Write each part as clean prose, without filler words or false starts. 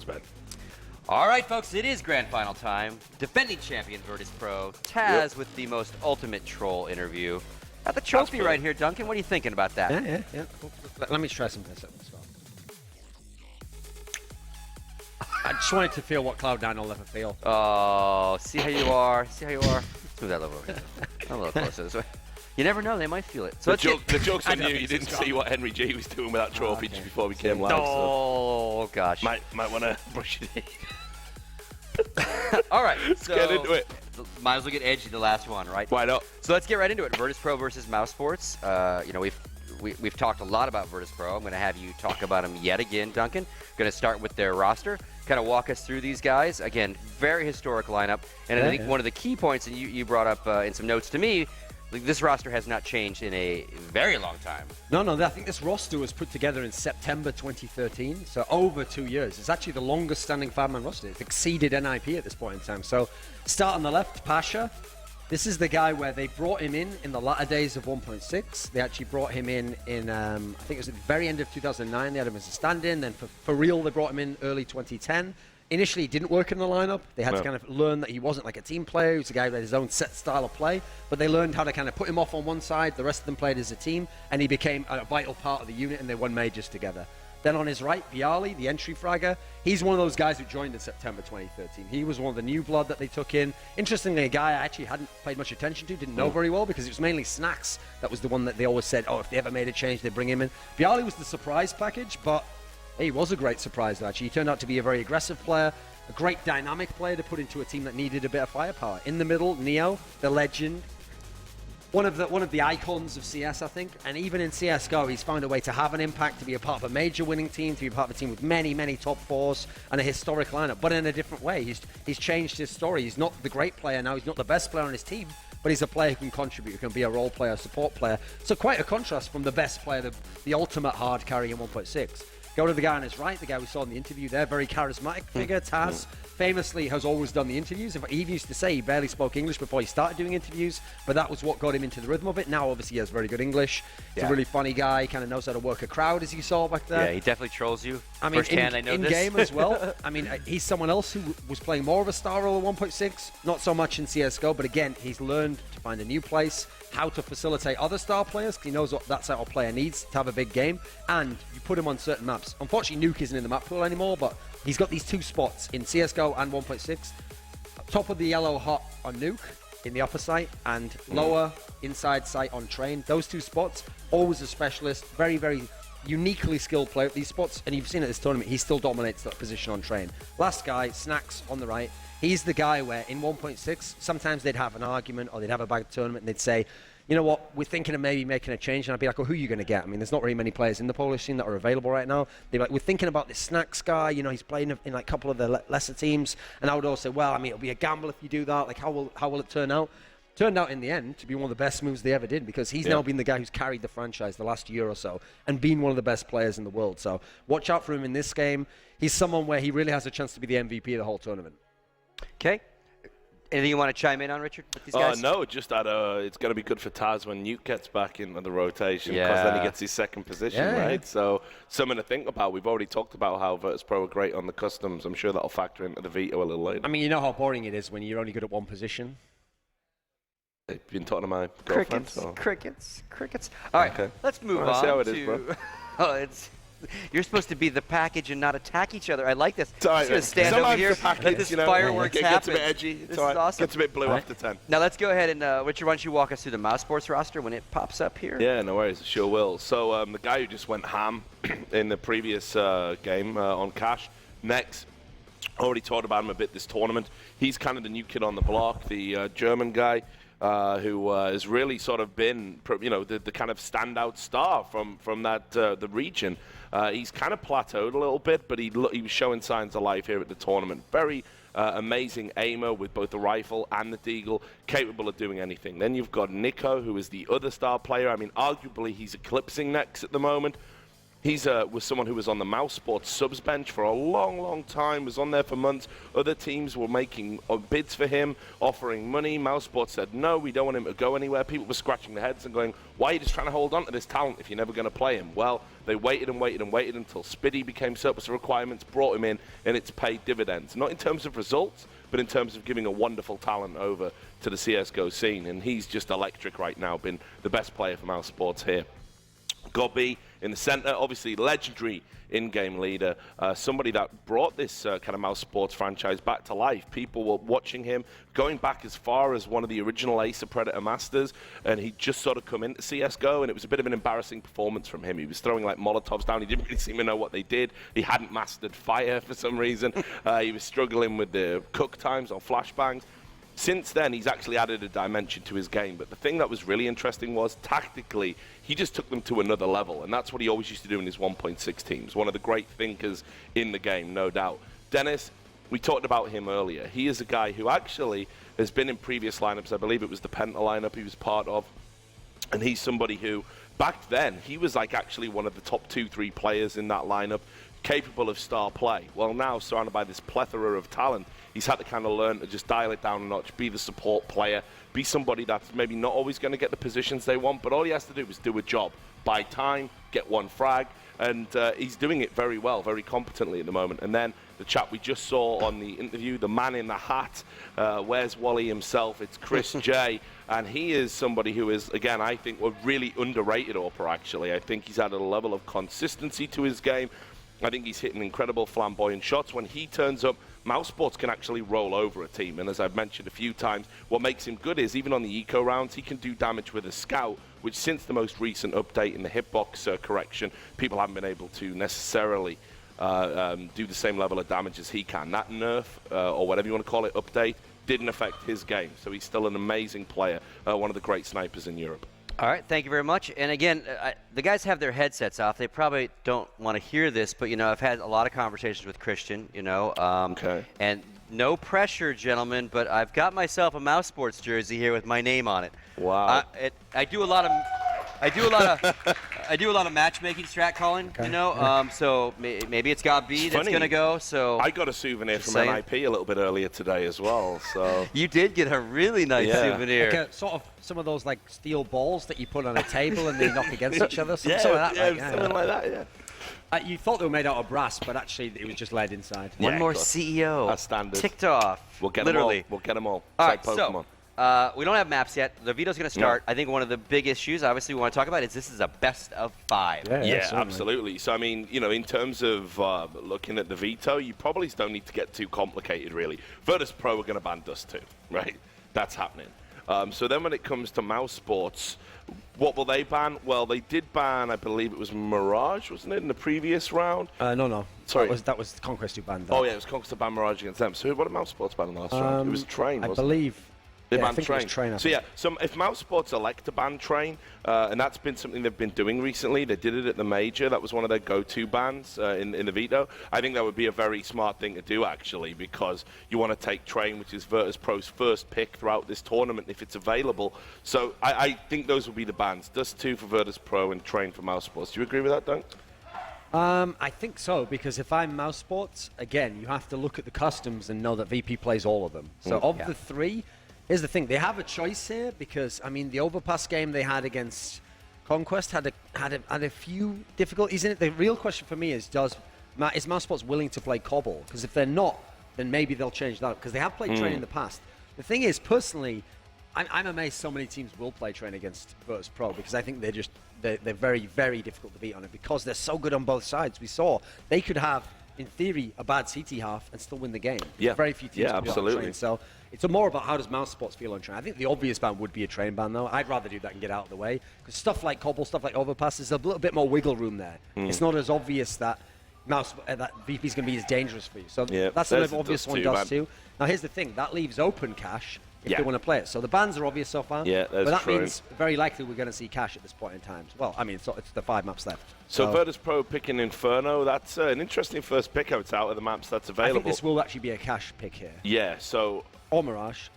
Ben. All right, folks, it is grand final time. Defending champion Virtus.pro, Taz with the most ultimate troll interview. Got the trophy right here, Duncan. What are you thinking about that? Yeah. Let me try something. I just wanted to feel what Cloud9 will ever feel. Oh, see how you are. See how you are. Move that over here. A little closer this way. You never know, they might feel it. So the joke's on you. You didn't see what Henry G was doing with that trophy just before we came live. Oh, gosh. Might want to brush it in. All right, Let's get into it. Might as well get edgy, the last one, right? Why not? So let's get right into it. Virtus.pro versus Mousesports. You know, we've talked a lot about Virtus.pro. I'm going to have you talk about them yet again, Duncan. Going to start with their roster. Kind of walk us through these guys. Again, very historic lineup. And I think one of the key points that you brought up in some notes to me, this roster has not changed in a very long time. No, I think this roster was put together in September 2013, so over 2 years. It's actually the longest standing 5-man roster. It's exceeded NIP at this point in time. So start on the left, Pasha. This is the guy where they brought him in the latter days of 1.6. They actually brought him in I think it was at the very end of 2009. They had him as a stand-in. Then for real, they brought him in early 2010. Initially, he didn't work in the lineup. They had to kind of learn that he wasn't like a team player. He was a guy who had his own set style of play. But they learned how to kind of put him off on one side. The rest of them played as a team. And he became a vital part of the unit, and they won majors together. Then on his right, Viali, the entry fragger. He's one of those guys who joined in September 2013. He was one of the new blood that they took in. Interestingly, a guy I actually hadn't paid much attention to, didn't know very well, because it was mainly Snacks. That was the one that they always said, oh, if they ever made a change, they'd bring him in. Viali was the surprise package, but he was a great surprise, actually. He turned out to be a very aggressive player, a great dynamic player to put into a team that needed a bit of firepower. In the middle, Neo, the legend. One of the icons of CS, I think. And even in CSGO, he's found a way to have an impact, to be a part of a major winning team, to be a part of a team with many, many top fours and a historic lineup, but in a different way. He's changed his story. He's not the great player now. He's not the best player on his team, but he's a player who can contribute, who can be a role player, a support player. So quite a contrast from the best player, the ultimate hard carry in 1.6. Go to the guy on his right, the guy we saw in the interview there, very charismatic figure, Taz. Famously has always done the interviews. He used to say he barely spoke English before he started doing interviews, but that was what got him into the rhythm of it. Now, obviously, he has very good English. He's a really funny guy. He kind of knows how to work a crowd, as you saw back there. Yeah, he definitely trolls you. I mean, firsthand, I know this. In-game as well. I mean, he's someone else who was playing more of a star role at 1.6, not so much in CSGO, but again, he's learned to find a new place, how to facilitate other star players, because he knows what that sort of player needs to have a big game, and you put him on certain maps. Unfortunately, Nuke isn't in the map pool anymore, but he's got these two spots in CSGO and 1.6. Top of the yellow hot on Nuke in the upper site, and lower inside site on Train. Those two spots, always a specialist, very, very uniquely skilled player at these spots, and you've seen at this tournament, he still dominates that position on Train. Last guy, Snacks on the right. He's the guy where in 1.6, sometimes they'd have an argument or they'd have a bad tournament and they'd say, you know what, we're thinking of maybe making a change. And I'd be like, well, who are you going to get? I mean, there's not very many players in the Polish scene that are available right now. They'd be like, we're thinking about this Snacks guy. You know, he's playing in like a couple of the lesser teams. And I would also say, well, I mean, it'll be a gamble if you do that. Like, how will it turn out? Turned out in the end to be one of the best moves they ever did, because he's now been the guy who's carried the franchise the last year or so and been one of the best players in the world. So watch out for him in this game. He's someone where he really has a chance to be the MVP of the whole tournament. Okay. Anything you want to chime in on, Richard, with these guys? No, just that it's going to be good for Taz when Nuke gets back into the rotation, because then he gets his second position, right? So something to think about. We've already talked about how Virtus.pro are great on the customs. I'm sure that'll factor into the veto a little later. I mean, you know how boring it is when you're only good at one position. I've been talking to my girlfriend. Crickets. All right, let's move on see how it to... is, bro. You're supposed to be the package and not attack each other. I like this. It's all right, I'm just going to stand over here, let this fireworks happen. It gets a bit edgy. This is awesome. Gets a bit blue after 10. Now let's go ahead and, Richard, why don't you walk us through the Mousesports roster when it pops up here? Yeah, no worries. Sure will. So the guy who just went ham in the previous game on Cash, Next, already talked about him a bit this tournament. He's kind of the new kid on the block, the German guy. Who has really sort of been, you know, the kind of standout star from that the region. He's kind of plateaued a little bit, but he was showing signs of life here at the tournament. Very amazing aimer with both the rifle and the deagle, capable of doing anything. Then you've got Nico, who is the other star player. I mean, arguably he's eclipsing Nex at the moment. He's was someone who was on the Mousesports subs bench for a long, long time, was on there for months. Other teams were making bids for him, offering money. Mousesports said, no, we don't want him to go anywhere. People were scratching their heads and going, why are you just trying to hold on to this talent if you're never going to play him? Well, they waited and waited and waited until Spiddy became surplus requirements, brought him in, and it's paid dividends. Not in terms of results, but in terms of giving a wonderful talent over to the CSGO scene. And he's just electric right now, been the best player for Mousesports here. Gobby in the center, obviously legendary in-game leader, somebody that brought this kind of Mousesports franchise back to life. People were watching him, going back as far as one of the original Ace of Predator Masters, and he just sort of come into CSGO, and it was a bit of an embarrassing performance from him. He was throwing like Molotovs down. He didn't really seem to know what they did. He hadn't mastered fire for some reason. He was struggling with the cook times on flashbangs. Since then, he's actually added a dimension to his game. But the thing that was really interesting was, tactically, he just took them to another level. And that's what he always used to do in his 1.6 teams. One of the great thinkers in the game, no doubt. Dennis, we talked about him earlier. He is a guy who actually has been in previous lineups. I believe it was the Penta lineup he was part of. And he's somebody who, back then, he was like actually one of the top 2-3 players in that lineup, capable of star play. Well, now, surrounded by this plethora of talent, he's had to kind of learn to just dial it down a notch, be the support player, be somebody that's maybe not always going to get the positions they want, but all he has to do is do a job, buy time, get one frag, and he's doing it very well, very competently at the moment. And then the chap we just saw on the interview, the man in the hat, where's Wally himself? It's Chris J, and he is somebody who is, again, I think, a really underrated AWPer, actually. I think he's added a level of consistency to his game. I think he's hitting incredible flamboyant shots. When he turns up, Mousesports can actually roll over a team. And as I've mentioned a few times, what makes him good is, even on the eco rounds, he can do damage with a scout, which since the most recent update in the hitbox correction, people haven't been able to necessarily do the same level of damage as he can. That nerf, or whatever you want to call it, update, didn't affect his game. So he's still an amazing player, one of the great snipers in Europe. All right, thank you very much. And again, the guys have their headsets off. They probably don't want to hear this, but, you know, I've had a lot of conversations with Christian, you know. Okay. And no pressure, gentlemen, but I've got myself a Mousesports jersey here with my name on it. Wow. I do a lot of matchmaking, strat calling, you know. So maybe it's got B that's gonna go. So I got a souvenir from NIP a little bit earlier today as well. So you did get a really nice souvenir. Like sort of some of those like steel balls that you put on a table and they knock against each other. Something like that. Something like that. Yeah. You thought they were made out of brass, but actually it was just lead inside. One more CEO. That's standard. Ticked off. We'll get literally. them all. We'll get them all. All like right, Pokemon. so we don't have maps yet. The veto's going to start. No. I think one of the big issues, obviously, we want to talk about is this is a best of 5. Yeah, absolutely. So, I mean, you know, in terms of looking at the veto, you probably don't need to get too complicated, really. Virtus.pro are going to ban Dust 2, right? That's happening. So then when it comes to Mousesports, what will they ban? Well, they did ban, I believe it was Mirage, wasn't it, in the previous round? No. Sorry. That was Conquest who banned that. Oh, yeah, it was Conquest who banned Mirage against them. So what did Mousesports ban last round? It was Train, wasn't it? I believe. They I banned think Train. It was Train. So yeah, if Mousesports elect to ban Train, and that's been something they've been doing recently, they did it at the Major, that was one of their go-to bans in the veto. I think that would be a very smart thing to do, actually, because you want to take Train, which is Virtus.pro's first pick throughout this tournament, if it's available. So I think those will be the bans. Dust 2 for Virtus.pro and Train for Mousesports. Do you agree with that, Dunk? I think so, because if I'm Mousesports, again, you have to look at the customs and know that VP plays all of them. So of the 3, here's the thing, they have a choice here because, I mean, the overpass game they had against Conquest had a few difficulties in it. The real question for me is Mousesports willing to play Cobble? Because if they're not, then maybe they'll change that up, because they have played Train in the past. The thing is, personally, I'm amazed so many teams will play Train against Virtus.pro, because I think they're very, very difficult to beat on it, because they're so good on both sides. We saw they could have, in theory, a bad CT half and still win the game. Yeah. Very few teams can absolutely. on Train. So it's more about how does Mousesports feel on Train. I think the obvious ban would be a Train ban, though. I'd rather do that and get out of the way, because stuff like Cobble, stuff like Overpass, there's a little bit more wiggle room there. It's not as obvious that that VP is going to be as dangerous for you. So that's an obvious one, Dust 2. Now here's the thing, that leaves open Cash if they want to play it. So the bans are obvious so far. Yeah, but that means very likely we're going to see Cash at this point in time. Well, I mean, it's the 5 maps left. So Virtus.pro picking Inferno, that's an interesting first pick out of the maps that's available. I think this will actually be a Cash pick here. Yeah, so... Or Mirage.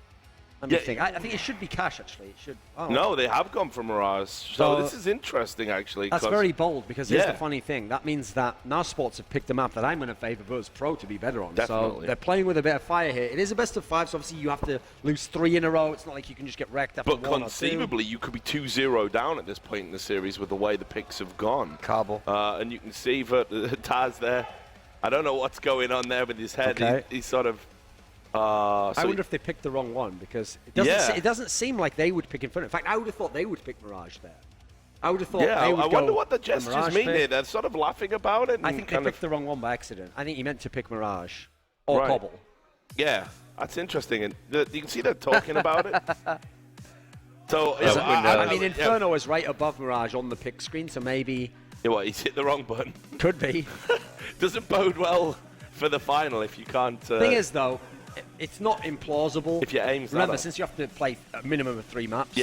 Let me think. I think it should be Cash, actually. It should. Oh. No, they have gone for Mirage. So this is interesting, actually. That's very bold, because here's the funny thing. That means that Mousesports have picked a map that I'm going to favor Virtus.pro to be better on. Definitely. So they're playing with a bit of fire here. It is a best of 5, so obviously you have to lose 3 in a row. It's not like you can just get wrecked after 1 or 2. But conceivably, you could be 2-0 down at this point in the series with the way the picks have gone. Cobble. And you can see Taz there. I don't know what's going on there with his head. Okay. He's sort of... I wonder if they picked the wrong one, because it doesn't seem like they would pick Inferno. In fact, I would have thought they would pick Mirage there. I would have thought they would I wonder what the gestures mean here. They're sort of laughing about it. I think they picked the wrong one by accident. I think he meant to pick Mirage or Cobble. Yeah, that's interesting. And you can see they're talking about it. So I mean, Inferno is right above Mirage on the pick screen, so maybe... What, he's hit the wrong button? Could be. Doesn't bode well for the final if you can't... Thing is, though, it's not implausible. If your aim's Remember, since you have to play a minimum of 3 maps,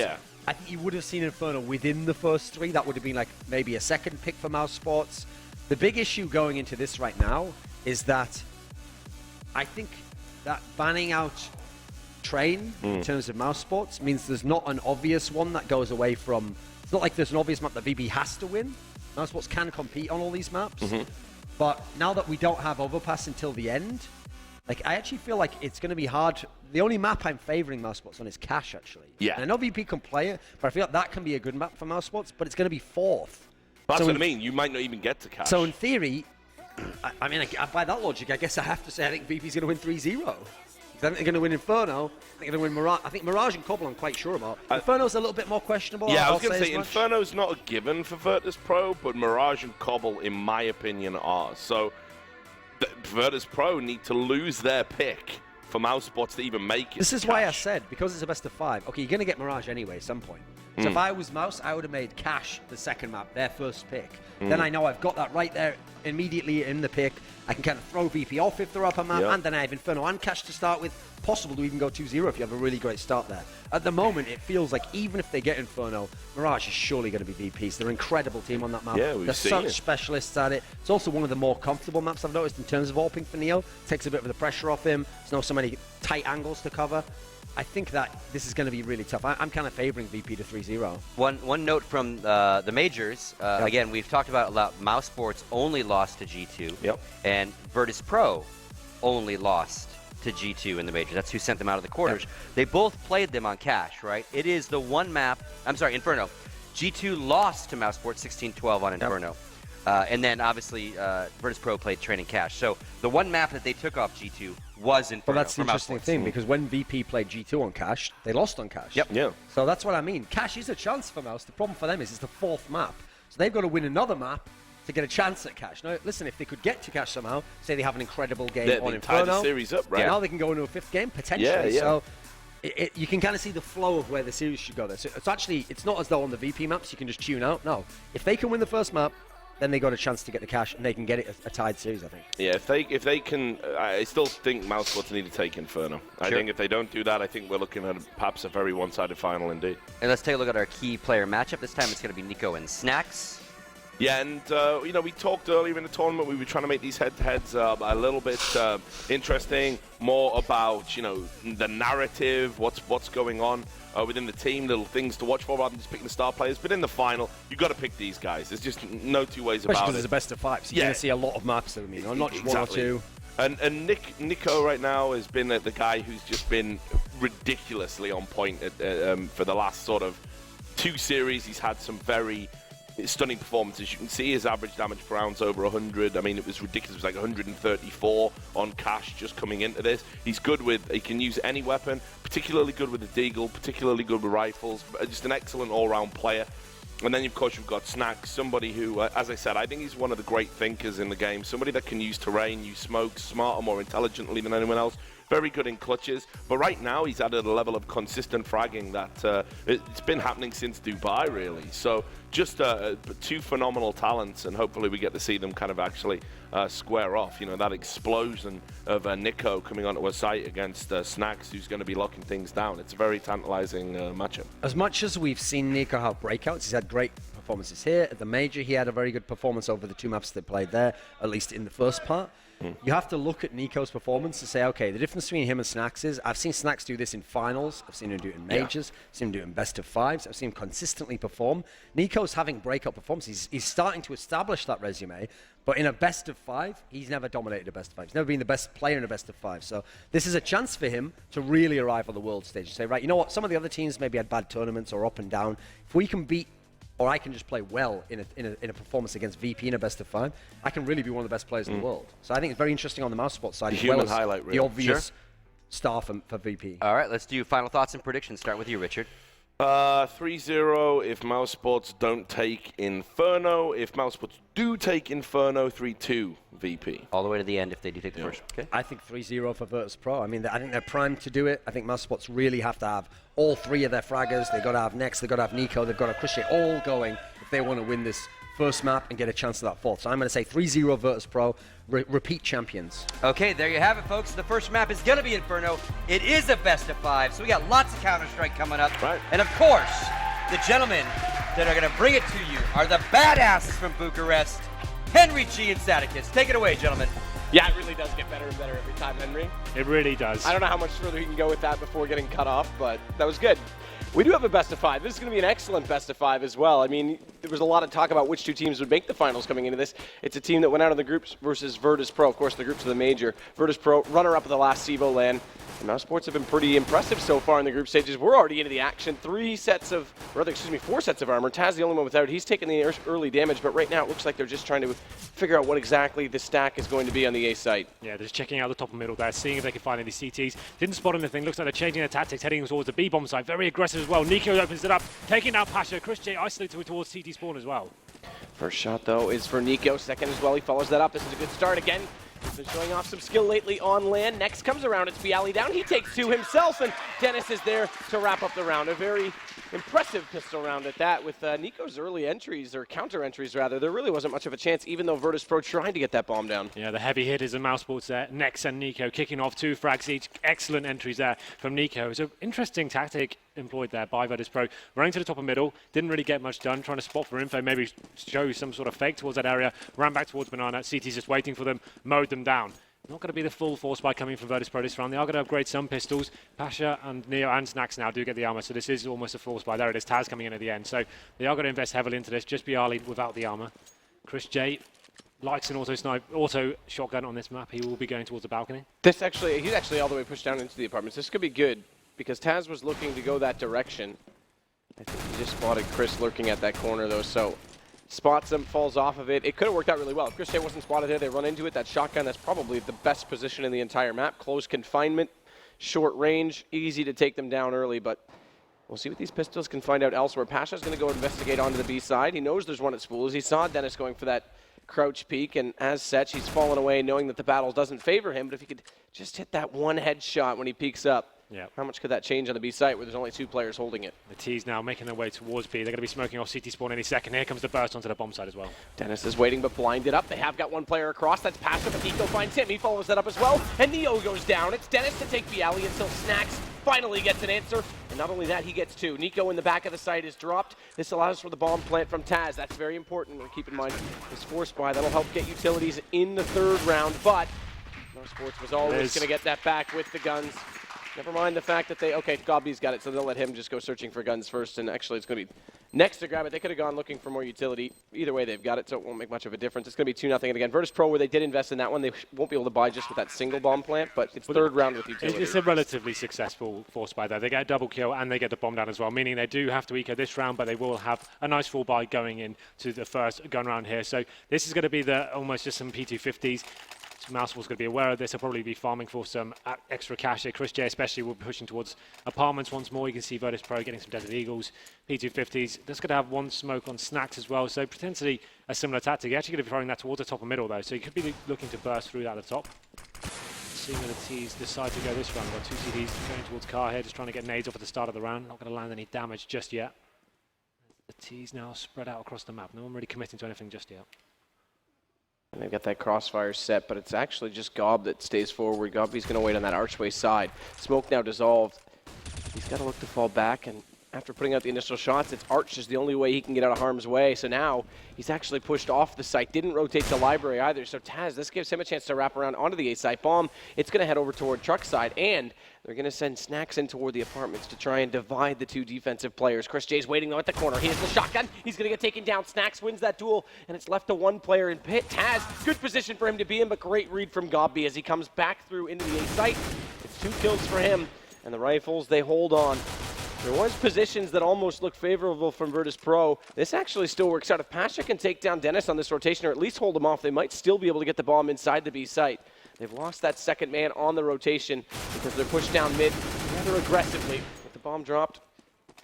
I think you would have seen Inferno within the first 3. That would have been like maybe a second pick for Mousesports. The big issue going into this right now is that I think that banning out Train in terms of Mousesports means there's not an obvious one that goes away from... It's not like there's an obvious map that VB has to win. Mousesports can compete on all these maps. But now that we don't have Overpass until the end, like, I actually feel like it's going to be hard. The only map I'm favoring Mousesports on is Cash, actually. Yeah. And I know VP can play it, but I feel like that can be a good map for Mousesports, but it's going to be 4th. That's what I mean. You might not even get to Cash. So in theory, I mean, by that logic, I guess I have to say I think VP's going to win 3-0. I think they're going to win Inferno. I think they're going to win Mirage. I think Mirage and Cobble I'm quite sure about. Inferno's a little bit more questionable. Yeah, I was going to say Inferno's not a given for Virtus.pro, but Mirage and Cobble, in my opinion, are. So Virtus.pro need to lose their pick for Mousesports to even make it. This is why I said, because it's a best of 5, okay, you're going to get Mirage anyway at some point. So if I was Mouse, I would have made Cash the second map, their first pick. Then I know I've got that right there immediately in the pick. I can kind of throw VP off if they're up a map, and then I have Inferno and Cash to start with. Possible to even go 2-0 if you have a really great start there. At the moment, it feels like even if they get Inferno, Mirage is surely going to be VPs. They're an incredible team on that map. Yeah, we've They're seen such it. specialists at it. It's also one of the more comfortable maps I've noticed in terms of AWPing for Neo. Takes a bit of the pressure off him. There's not so many tight angles to cover. I think that this is going to be really tough. I'm kind of favoring VP to 3-0. One note from the majors. Again, we've talked about a lot. Mousesports only lost to G2. And Virtus.pro only lost to G2 in the majors. That's who sent them out of the quarters. They both played them on Cash, right? It is the one map. I'm sorry, Inferno. G2 lost to Mousesports 16-12 on Inferno. And then, obviously, Virtus.pro played Training Cash. So the one map that they took off G2 was Inferno. Well, that's the interesting thing, because when VP played G2 on Cash, they lost on Cash. So that's what I mean. Cash is a chance for Mouse. The problem for them is it's the 4th map. So they've got to win another map to get a chance at Cash. Now, listen, if they could get to Cash somehow, say they have an incredible game on Inferno. Tie the series up, right? Now they can go into a 5th game, potentially. So you can kind of see the flow of where the series should go there. So it's not as though on the VP maps you can just tune out. No. If they can win the first map, then they got a chance to get the Cash, and they can get it a tied series, I think. Yeah, if they can, I still think Mousesports need to take Inferno. I think if they don't do that, I think we're looking at perhaps a very one-sided final indeed. And let's take a look at our key player matchup. This time it's going to be Nico and Snacks. Yeah, and you know, we talked earlier in the tournament. We were trying to make these head-to-heads a little bit interesting, more about the narrative, what's going on within the team, little things to watch for rather than just picking the star players. But in the final, you've got to pick these guys. There's just no two ways Especially about it. because it's a best of 5, so you're going to see a lot of maps. Not just 1 or 2. And Nico right now has been the guy who's just been ridiculously on point for the last sort of 2 series. He's had some very stunning performances. You can see his average damage per round's over 100. I mean, it was ridiculous. It was like 134 on Cash just coming into this. He's good he can use any weapon, particularly good with the Deagle, particularly good with rifles. Just an excellent all-round player. And then, of course, you've got Snacks, somebody who, as I said, I think he's one of the great thinkers in the game. Somebody that can use terrain, use smokes smarter, more intelligently than anyone else. Very good in clutches. But right now, he's added a level of consistent fragging that it's been happening since Dubai, really. So just 2 phenomenal talents, and hopefully we get to see them kind of actually square off. That explosion of Nico coming onto a site against Snacks, who's going to be locking things down. It's a very tantalizing matchup. As much as we've seen Nico have breakouts, he's had great performances here. At the Major, he had a very good performance over the 2 maps they played there, at least in the first part. you have to look at Nico's performance and say, okay, the difference between him and Snacks is, I've seen Snacks do this in finals, I've seen him do it in majors, I've seen him do it in best of fives, I've seen him consistently perform. Nico's having breakout performances. He's starting to establish that resume, but in a best of five, he's never dominated a best of five. He's never been the best player in a best of five. So this is a chance for him to really arrive on the world stage and say, right, you know what, some of the other teams maybe had bad tournaments or up and down. If we can beat, or I can just play well in a performance against VP in a best of five, I can really be one of the best players in the world. So I think it's very interesting on the Mousesports side, as well as highlight the reel. obvious star for VP. All right, let's do final thoughts and predictions. Start with you, Richard. 3-0 if Mousesports don't take Inferno. If Mousesports do take Inferno, 3-2 VP. All the way to the end if they do take the first. Okay. I think 3-0 for Virtus.pro. I mean, I think they're primed to do it. I think Mousesports really have to have all three of their fraggers. They've got to have Nex, they've got to have Nico, they've got to have Christian all going if they want to win this first map and get a chance at that fourth. So I'm going to say 3-0 Virtus.pro, repeat champions. Okay, there you have it, folks. The first map is going to be Inferno. It is a best of five, so we got lots of Counter-Strike coming up. Right. And of course, the gentlemen that are going to bring it to you are the badasses from Bucharest, Henry G and Sadikis. Take it away, gentlemen. Yeah, it really does get better and better every time, Henry. It really does. I don't know how much further he can go with that before getting cut off, but that was good. We do have a best of five. This is going to be an excellent best of five as well. I mean, there was a lot of talk about which two teams would make the finals coming into this. It's a team that went out of the groups versus Virtus.pro. Of course, the groups of the major. Virtus.pro, runner-up of the last CEVO LAN. And Mousesports have been pretty impressive so far in the group stages. We're already into the action. 4 sets of armor. Taz the only one without it. He's taking the early damage, but right now it looks like they're just trying to figure out what exactly the stack is going to be on the A site. Yeah, they're just checking out the top and middle there, seeing if they can find any CTs. Didn't spot anything. Looks like they're changing their tactics, heading towards the B bomb site. Very aggressive as well. Nico opens it up, taking out Pasha. Chris J isolated towards CT spawn as well. First shot, though, is for Nico. Second as well. He follows that up. This is a good start again. He's been showing off some skill lately on land. Next comes around. It's Bialy down. He takes two himself, and Dennis is there to wrap up the round. A very impressive pistol round at that. With Nico's early entries, or counter entries rather, there really wasn't much of a chance, even though Virtus.pro tried to get that bomb down. Yeah, the heavy hitters in Mousesports there. Nex and Nico kicking off 2 frags each. Excellent entries there from Nico. It's an interesting tactic employed there by Virtus.pro. Running to the top and middle, didn't really get much done, trying to spot for info, maybe show some sort of fake towards that area, ran back towards Banana, CT's just waiting for them, mowed them down. Not going to be the full force buy coming from Virtus.pro this round. They are going to upgrade some pistols. Pasha and Neo and Snacks now do get the armor, so this is almost a force buy. There it is, Taz coming in at the end. So they are going to invest heavily into this. Just Bialy without the armor. Chris J likes an auto shotgun on this map. He will be going towards the balcony. He's actually all the way pushed down into the apartments. This could be good, because Taz was looking to go that direction. I think he just spotted Chris lurking at that corner, though, so spots him, falls off of it. It could have worked out really well. If Chris J wasn't spotted there, they run into it. That shotgun, that's probably the best position in the entire map. Close confinement, short range, easy to take them down early, but we'll see what these pistols can find out elsewhere. Pasha's going to go investigate onto the B side. He knows there's one at Spools. He saw Dennis going for that crouch peek, and as such, he's fallen away knowing that the battle doesn't favor him, but if he could just hit that one headshot when he peeks up, how much could that change on the B site where there's only 2 players holding it? The T's now making their way towards B. They're going to be smoking off CT spawn any second. Here comes the burst onto the bomb site as well. Dennis is waiting but blinded up. They have got one player across. That's Pasha, but Nico finds him. He follows that up as well, and Neo goes down. It's Dennis to take Bialy until Snacks finally gets an answer. And not only that, he gets 2. Nico in the back of the site is dropped. This allows for the bomb plant from Taz. That's very important. Keep in mind this force buy. That'll help get utilities in the 3rd round, but Mousesports was always going to get that back with the guns. Never mind the fact that Gobby's got it, so they'll let him just go searching for guns first, and actually it's going to be next to grab it. They could have gone looking for more utility. Either way, they've got it, so it won't make much of a difference. It's going to be 2-0, and again, Virtus.pro, where they did invest in that one, they won't be able to buy just with that single bomb plant, but it's 3rd round with utility. It's a relatively successful force buy there. They get a double kill, and they get the bomb down as well, meaning they do have to eco this round, but they will have a nice full buy going into the first gun round here. So this is going to be almost just some P250s. Mousesports going to be aware of this. They'll probably be farming for some extra cash here. Chris J especially will be pushing towards apartments once more. You can see Virtus.pro getting some Desert Eagles, P250s. That's going to have one smoke on Snacks as well, so potentially a similar tactic. You're actually going to be throwing that towards the top and middle though, so you could be looking to burst through that at the top. Seeing where the T's decide to go this round. We've got 2 CDs going towards Car here, just trying to get nades off at the start of the round. Not going to land any damage just yet. The T's now spread out across the map. No one really committing to anything just yet. And they've got that crossfire set, but it's actually just Gob that stays forward. Gobby's going to wait on that archway side. Smoke now dissolved. He's got to look to fall back, and after putting out the initial shots, it's Arch is the only way he can get out of harm's way. So now he's actually pushed off the site. Didn't rotate the library either. So Taz, this gives him a chance to wrap around onto the A site. Bomb, it's going to head over toward truck side, and they're going to send Snacks in toward the apartments to try and divide the two defensive players. Chris J's waiting though at the corner. He has the shotgun. He's going to get taken down. Snacks wins that duel, and it's left to one player in pit. Taz, good position for him to be in, but great read from Gobby as he comes back through into the A site. It's 2 kills for him, and the rifles, they hold on. There was positions that almost looked favorable from Virtus.pro. This actually still works out. If Pasha can take down Dennis on this rotation or at least hold him off, they might still be able to get the bomb inside the B site. They've lost that second man on the rotation because they're pushed down mid rather aggressively. With the bomb dropped,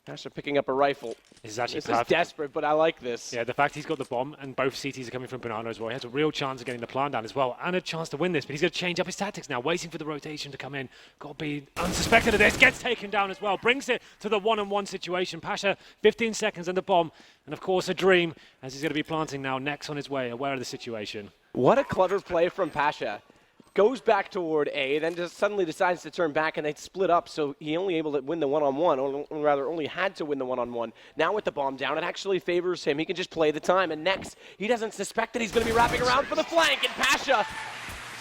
Pasha picking up a rifle. This is actually This perfect. is desperate, but I like this. Yeah, the fact he's got the bomb and both CTs are coming from Banana as well. He has a real chance of getting the plant down as well and a chance to win this, but he's going to change up his tactics now, waiting for the rotation to come in. Got to be unsuspected of this. Gets taken down as well. Brings it to the one-on-one situation. Pasha, 15 seconds and the bomb. And of course, a dream as he's going to be planting now next on his way, aware of the situation. What a clever play from Pasha. Goes back toward A, then just suddenly decides to turn back, and they split up, so he only able to win the one-on-one, or rather only had to win the one-on-one. Now with the bomb down, it actually favors him. He can just play the time, and next, he doesn't suspect that he's going to be wrapping around for the flank, and Pasha,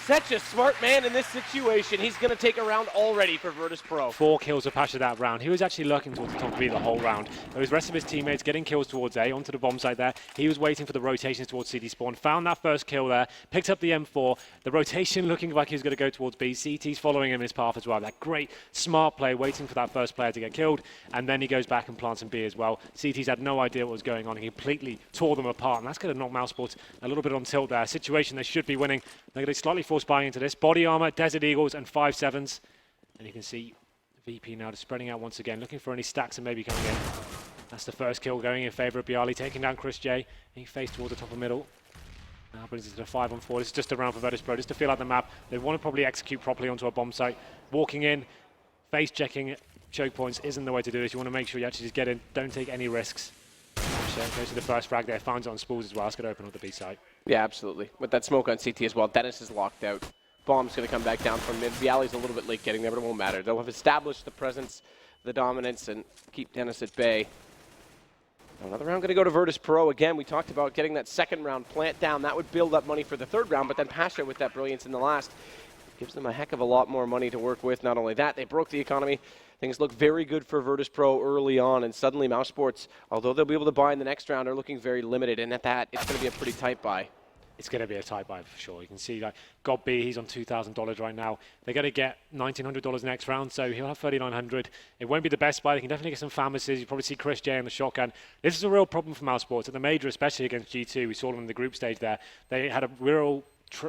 such a smart man in this situation. He's going to take a round already for Virtus.pro. 4 kills of Pasha that round. He was actually lurking towards the top of B the whole round. There was the rest of his teammates getting kills towards A, onto the bomb site there. He was waiting for the rotations towards CD spawn. Found that first kill there. Picked up the M4. The rotation looking like he was going to go towards B. CT's following him in his path as well. That great, smart play, waiting for that first player to get killed. And then he goes back and plants in B as well. CT's had no idea what was going on. He completely tore them apart. And that's going to knock Mousesports a little bit on tilt there. A situation they should be winning. They're going to slightly force buying into this. Body armor, Desert Eagles, and 5.7s. And you can see VP now just spreading out once again, looking for any stacks and maybe coming in. That's the first kill going in favor of Bialy, taking down Chris J. He faced towards the top of middle. Now brings it to the 5-on-4. This is just a round for Virtus.pro, just to feel out the map. They want to probably execute properly onto a bomb site. Walking in, face checking choke points isn't the way to do this. You want to make sure you actually just get in, don't take any risks. Goes to the first frag there, finds it on spools as well. It's going to open up the B site. Yeah, absolutely. With that smoke on CT as well, Dennis is locked out. Bomb's going to come back down from mid. Bialy's a little bit late getting there, but it won't matter. They'll have established the presence, the dominance, and keep Dennis at bay. Another round going to go to Virtus.pro. Again, we talked about getting that second round plant down. That would build up money for the third round, but then Pasha with that brilliance in the last gives them a heck of a lot more money to work with. Not only that, they broke the economy. Things look very good for Virtus.pro early on, and suddenly Mousesports, although they'll be able to buy in the next round, are looking very limited, and at that, it's going to be a pretty tight buy. It's going to be a tight buy for sure. You can see like God B, he's on $2,000 right now. They're going to get $1,900 next round, so he'll have $3,900. It won't be the best buy. They can definitely get some pharmacies. You probably see Chris J on the shotgun. This is a real problem for Mousesports at the major, especially against G2. We saw them in the group stage there. They had a real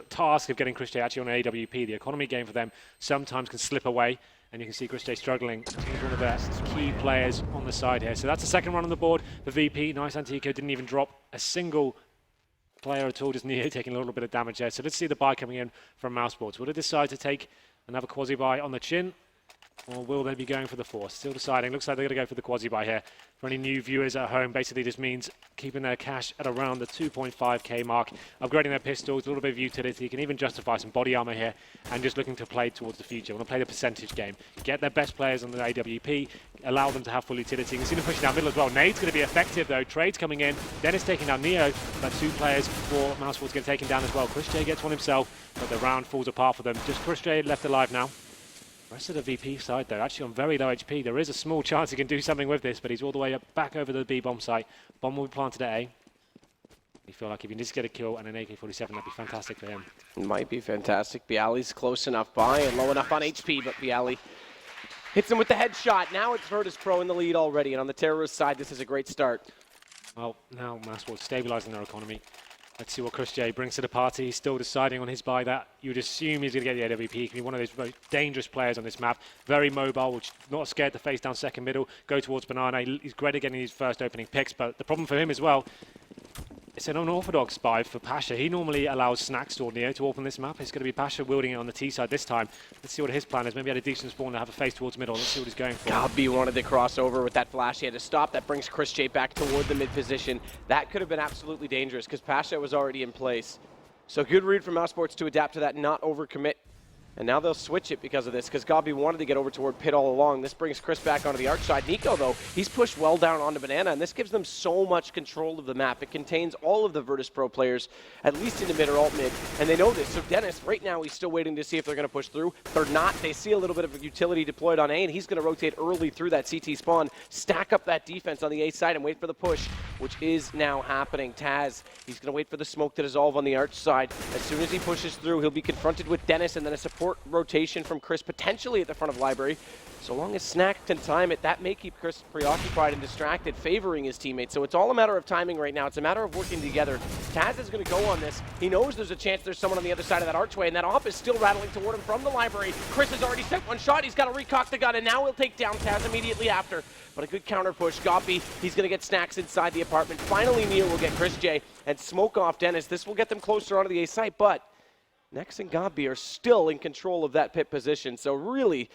task of getting Chris J actually on AWP. The economy game for them sometimes can slip away. And you can see Chris J struggling. He's one of their key players on the side here. So that's the second run on the board. The VP, Nice Antico, didn't even drop a single player at all, just Neo taking a little bit of damage there. So let's see the buy coming in from Mousesports. Will they decide to take another quasi buy on the chin, or will they be going for the force? Still deciding. Looks like they're going to go for the quasi buy here. For any new viewers at home, basically this means keeping their cash at around the 2.5k mark, upgrading their pistols, a little bit of utility. You can even justify some body armor here, and just looking to play towards the future. Want to play the percentage game. Get their best players on the AWP, allow them to have full utility. You can see them pushing down middle as well. Nade's going to be effective though. Trade's coming in. Dennis taking down Neo, but 2 players for Mousesports get taken down as well. Chris J gets one himself, but the round falls apart for them. Just Chris J left alive now. Rest of the VP side, though, actually on very low HP. There is a small chance he can do something with this, but he's all the way up, back over the B bomb site. Bomb will be planted at A. You feel like if he can just get a kill and an AK-47, that'd be fantastic for him. It might be fantastic. Bialy's close enough by and low enough on HP, but Bialy hits him with the headshot. Now it's Virtus.pro in the lead already, and on the terrorist side, this is a great start. Well, now Mousesports stabilizing their economy. Let's see what Chris J brings to the party. He's still deciding on his buy that. You'd assume he's going to get the AWP. He can be one of those most dangerous players on this map. Very mobile, which not scared to face down second middle, go towards Banana. He's great at getting his first opening picks, but the problem for him as well, it's an unorthodox buy for Pasha. He normally allows Snacks or Neo to open this map. It's going to be Pasha wielding it on the T side this time. Let's see what his plan is. Maybe he had a decent spawn to have a face towards middle. Let's see what he's going for. Gobby wanted to cross over with that flash. He had to stop. That brings Chris J back toward the mid position. That could have been absolutely dangerous because Pasha was already in place. So good read from Mousesports to adapt to that, not overcommit. And now they'll switch it because of this, because Gabi wanted to get over toward Pit all along. This brings Chris back onto the arch side. Nico, though, he's pushed well down onto Banana, and this gives them so much control of the map. It contains all of the Virtus.pro players, at least into mid or alt mid, and they know this. So Dennis, right now, he's still waiting to see if they're going to push through. They're not. They see a little bit of utility deployed on A, and he's going to rotate early through that CT spawn, stack up that defense on the A side, and wait for the push, which is now happening. Taz, he's going to wait for the smoke to dissolve on the arch side. As soon as he pushes through, he'll be confronted with Dennis, and then a support rotation from Chris potentially at the front of Library. So long as Snack can time it, that may keep Chris preoccupied and distracted, favoring his teammates. So it's all a matter of timing right now. It's a matter of working together. Taz is going to go on this. He knows there's a chance there's someone on the other side of that archway, and that op is still rattling toward him from the Library. Chris has already sent one shot. He's got to recock the gun, and now he'll take down Taz immediately after. But a good counter push. Goppy, he's going to get Snacks inside the apartment. Finally, Neo will get Chris J and smoke off Dennis. This will get them closer onto the A site, but Nex and Gabi are still in control of that pit position. So really,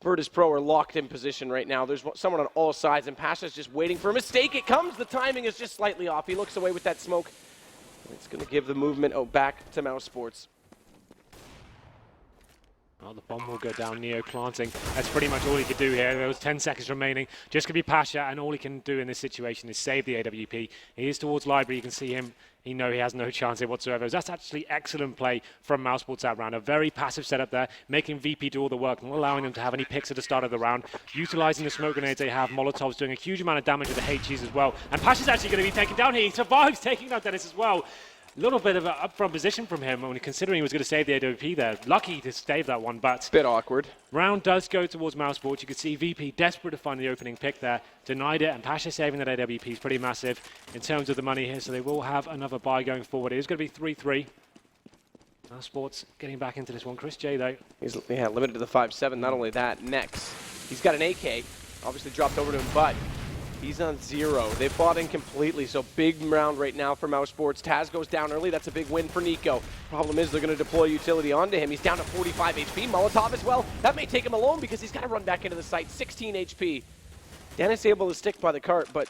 Virtus.pro are locked in position right now. There's someone on all sides, and Pasha's just waiting for a mistake. It comes. The timing is just slightly off. He looks away with that smoke. It's going to give the movement back to Mousesports. Well, the bomb will go down, Neo planting. That's pretty much all he could do here. There was 10 seconds remaining. Just going to be Pasha, and all he can do in this situation is save the AWP. He is towards Library. You can see him. He knows he has no chance here whatsoever. That's actually excellent play from Mousesports that round. A very passive setup there, making VP do all the work, not allowing them to have any picks at the start of the round. Utilizing the smoke grenades they have. Molotov's doing a huge amount of damage with the HGs as well. And Pasha's actually going to be taken down here. He survives taking down Dennis as well. A little bit of an upfront position from him when considering he was going to save the AWP there. Lucky to save that one, but Bit awkward. Round does go towards Mousesports. You can see VP desperate to find the opening pick there. Denied it, and Pasha saving that AWP is pretty massive in terms of the money here, so they will have another buy going forward. It is going to be 3-3. Mousesports getting back into this one. Chris J, though. He's limited to the 5-7. Not only that, Nex, he's got an AK. Obviously dropped over to him, but he's on 0. They've bought in completely, so big round right now for Mousesports. Taz goes down early. That's a big win for Nico. Problem is they're going to deploy utility onto him. He's down to 45 HP. Molotov as well. That may take him alone because he's got to run back into the site. 16 HP. Dennis able to stick by the cart, but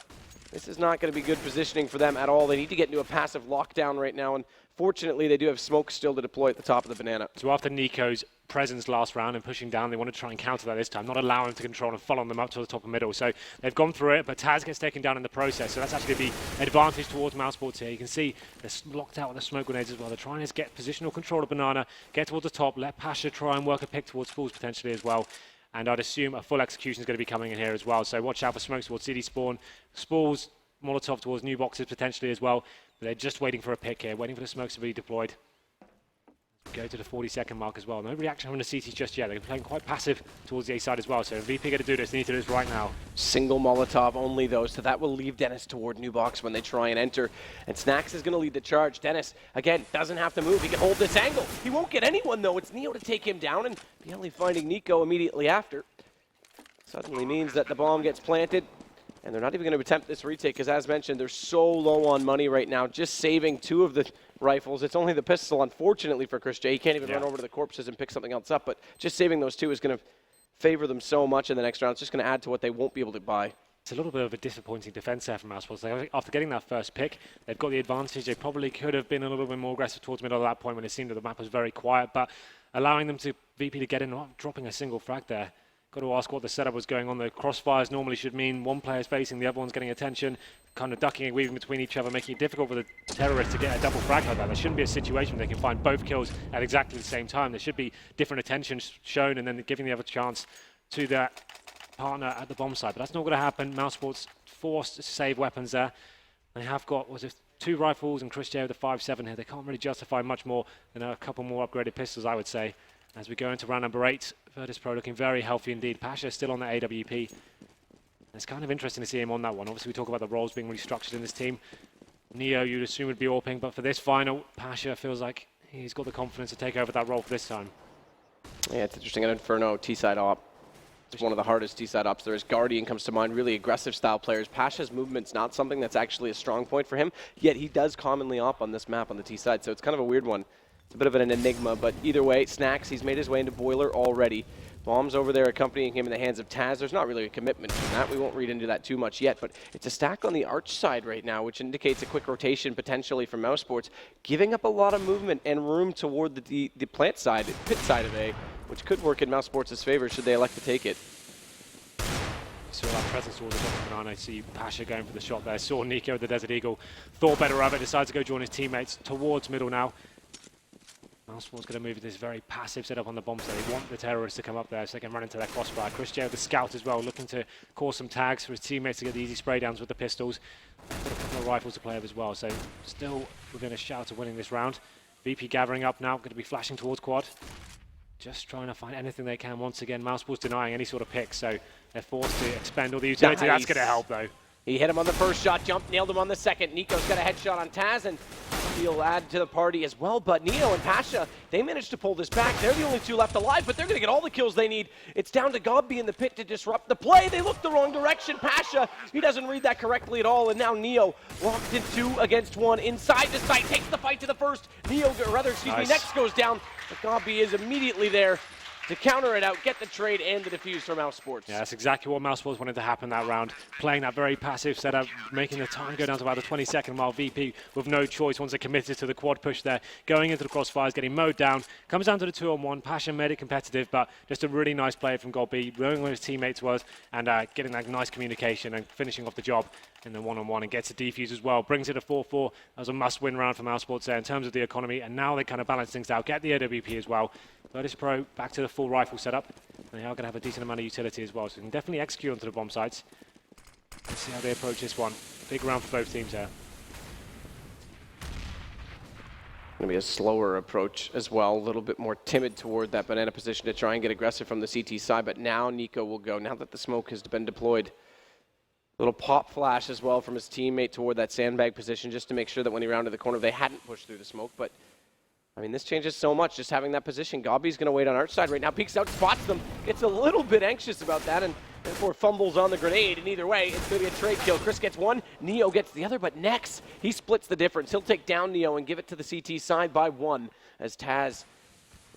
this is not going to be good positioning for them at all. They need to get into a passive lockdown right now, and fortunately they do have smoke still to deploy at the top of the Banana. So after Nico's presence last round and pushing down, they want to try and counter that this time, not allow him to control and follow them up to the top of middle. So they've gone through it, but Taz gets taken down in the process, so that's actually going to be advantage towards Mousesports here. You can see they're locked out with the smoke grenades as well. They're trying to get positional control of Banana, get towards the top, let Pasha try and work a pick towards Spools potentially as well. And I'd assume a full execution is going to be coming in here as well. So watch out for smokes towards City Spawn, Spools, Molotov towards new boxes potentially as well. But they're just waiting for a pick here, waiting for the smokes to be deployed. Go to the 40-second mark as well. No reaction from the CTs just yet. They're playing quite passive towards the A side as well. So if VP going to do this, they need to do this right now. Single Molotov only, though, so that will leave Dennis toward new box when they try and enter. And Snacks is going to lead the charge. Dennis, again, doesn't have to move. He can hold this angle. He won't get anyone, though. It's Neo to take him down, and only finding Nico immediately after. Suddenly means that the bomb gets planted. And they're not even going to attempt this retake because, as mentioned, they're so low on money right now. Just saving 2 of the rifles. It's only the pistol, unfortunately, for Chris J. He can't even run over to the corpses and pick something else up. But just saving those 2 is going to favor them so much in the next round. It's just going to add to what they won't be able to buy. It's a little bit of a disappointing defense there from Mousesports. After getting that first pick, they've got the advantage. They probably could have been a little bit more aggressive towards middle at that point when it seemed that the map was very quiet. But allowing them to VP to get in, not dropping a single frag there. Got to ask what the setup was going on. The crossfires normally should mean one player's facing, the other one's getting attention, kind of ducking and weaving between each other, making it difficult for the terrorists to get a double frag like that. There shouldn't be a situation where they can find both kills at exactly the same time. There should be different attention shown and then giving the other chance to that partner at the bomb side. But that's not going to happen. Mousesports forced to save weapons there. They have got, 2 rifles and Chris J with the 5.7 here. They can't really justify much more than a couple more upgraded pistols, I would say. As we go into round number 8, Virtus.pro looking very healthy indeed. Pasha still on the AWP. It's kind of interesting to see him on that one. Obviously, we talk about the roles being restructured in this team. Neo, you'd assume, would be AWPing, but for this final, Pasha feels like he's got the confidence to take over that role for this time. Yeah, it's interesting. An Inferno T-side op. It's one of the hardest T-side ops there is. Guardian comes to mind, really aggressive style players. Pasha's movement's not something that's actually a strong point for him, yet he does commonly op on this map on the T-side, so it's kind of a weird one. It's a bit of an enigma, but either way, Snacks, he's made his way into Boiler already. Bombs over there accompanying him in the hands of Taz. There's not really a commitment to that. We won't read into that too much yet, but it's a stack on the arch side right now, which indicates a quick rotation potentially from Mousesports, giving up a lot of movement and room toward the plant side, pit side of A. which could work in Mousesports' favor should they elect to take it. Saw that presence towards the top of banana. I see Pasha going for the shot there. Saw Nico, the Desert Eagle, thought better of it, decides to go join his teammates towards middle now. Mousesports going to move this very passive setup on the bomb, so they want the terrorists to come up there so they can run into that crossfire. Chris J, the scout as well, looking to cause some tags for his teammates to get the easy spray downs with the pistols. Got a couple of rifles to play with as well, so still within a shout of winning this round. VP gathering up now, going to be flashing towards quad. Just trying to find anything they can. Once again, Mousesports denying any sort of pick, so they're forced to expend all the utility. Nice. That's going to help, though. He hit him on the first shot, jumped, nailed him on the second. Nico's got a headshot on Taz, and he'll add to the party as well. But Neo and Pasha, they managed to pull this back. They're the only two left alive, but they're going to get all the kills they need. It's down to Gobby in the pit to disrupt the play. They look the wrong direction. Pasha, he doesn't read that correctly at all, and now Neo locked in 2 against 1 inside the site, takes the fight to the first. Neo, or rather, excuse me, next goes down, but Gobby is immediately there to counter it out, get the trade and the defuse for Mousesports. Yeah, that's exactly what Mousesports wanted to happen that round. Playing that very passive setup, making the time go down to about the 22nd, while VP, with no choice, once they committed to the quad push there, going into the crossfires, getting mowed down. Comes down to the 2-on-1. Pasha made it competitive, but just a really nice play from Gobby, knowing where his teammates was, and getting that nice communication and finishing off the job in the 1-on-1, and gets a defuse as well. Brings it a 4-4. That was a must-win round for Mousesports there in terms of the economy, and now they kind of balance things out, get the AWP as well. Virtus.pro back to the full rifle setup. And they are going to have a decent amount of utility as well, so they can definitely execute onto the bomb sites. Let's see how they approach this one. Big round for both teams there. Going to be a slower approach as well, a little bit more timid toward that banana position to try and get aggressive from the CT side, but now Nico will go, now that the smoke has been deployed. Little pop flash as well from his teammate toward that sandbag position, just to make sure that when he rounded the corner, they hadn't pushed through the smoke. But I mean, this changes so much, just having that position. Gobby's going to wait on our side right now, peeks out, spots them, gets a little bit anxious about that, and therefore fumbles on the grenade. And either way, it's going to be a trade kill. Chris gets one, Neo gets the other, but Nex, he splits the difference. He'll take down Neo and give it to the CT side by 1, as Taz,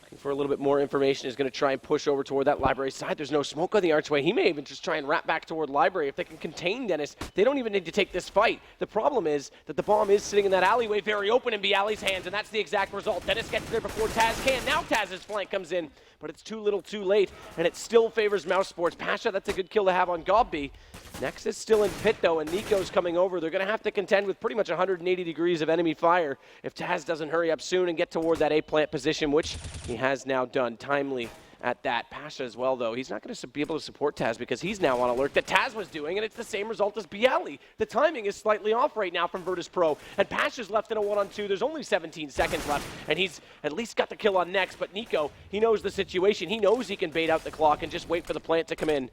looking for a little bit more information, is going to try and push over toward that library side. There's no smoke on the archway. He may even just try and wrap back toward library. If they can contain Dennis, they don't even need to take this fight. The problem is that the bomb is sitting in that alleyway very open in Bialy's hands, and that's the exact result. Dennis gets there before Taz can. Now Taz's flank comes in, but it's too little too late, and it still favors Mousesports. Pasha, that's a good kill to have on Gobby. Next is still in pit, though, and Nico's coming over. They're going to have to contend with pretty much 180 degrees of enemy fire if Taz doesn't hurry up soon and get toward that A-plant position, which he has now done timely at that. Pasha as well, though, he's not going to be able to support Taz because he's now on alert that Taz was doing, and it's the same result as Bialy. The timing is slightly off right now from Virtus.pro, and Pasha's left in a 1-on-2. There's only 17 seconds left, and he's at least got the kill on Next, but Nico, he knows the situation. He knows he can bait out the clock and just wait for the plant to come in.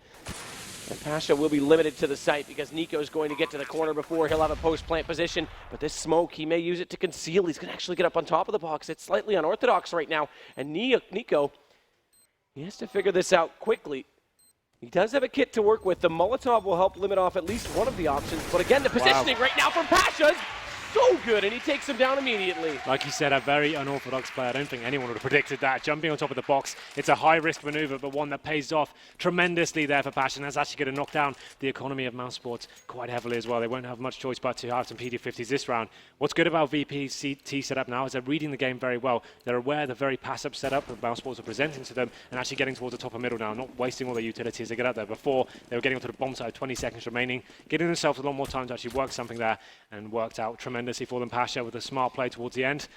And Pasha will be limited to the site because Nico's going to get to the corner before he'll have a post-plant position. But this smoke, he may use it to conceal. He's going to actually get up on top of the box. It's slightly unorthodox right now. And Nico, he has to figure this out quickly. He does have a kit to work with. The Molotov will help limit off at least one of the options. But again, the positioning right now from Pasha is so good, and he takes him down immediately. Like you said, a very unorthodox play. I don't think anyone would have predicted that. Jumping on top of the box, it's a high-risk maneuver, but one that pays off tremendously there for Passion. That's actually going to knock down the economy of Mousesports quite heavily as well. They won't have much choice but to have some PD50s this round. What's good about VP's CT setup now is they're reading the game very well. They're aware of the very passive setup that Mousesports are presenting to them and actually getting towards the top of middle now, not wasting all their utilities to get out there. Before, they were getting onto the bomb side, 20 seconds remaining, getting themselves a lot more time to actually work something there, and worked out tremendously for them. Pasha with a smart play towards the end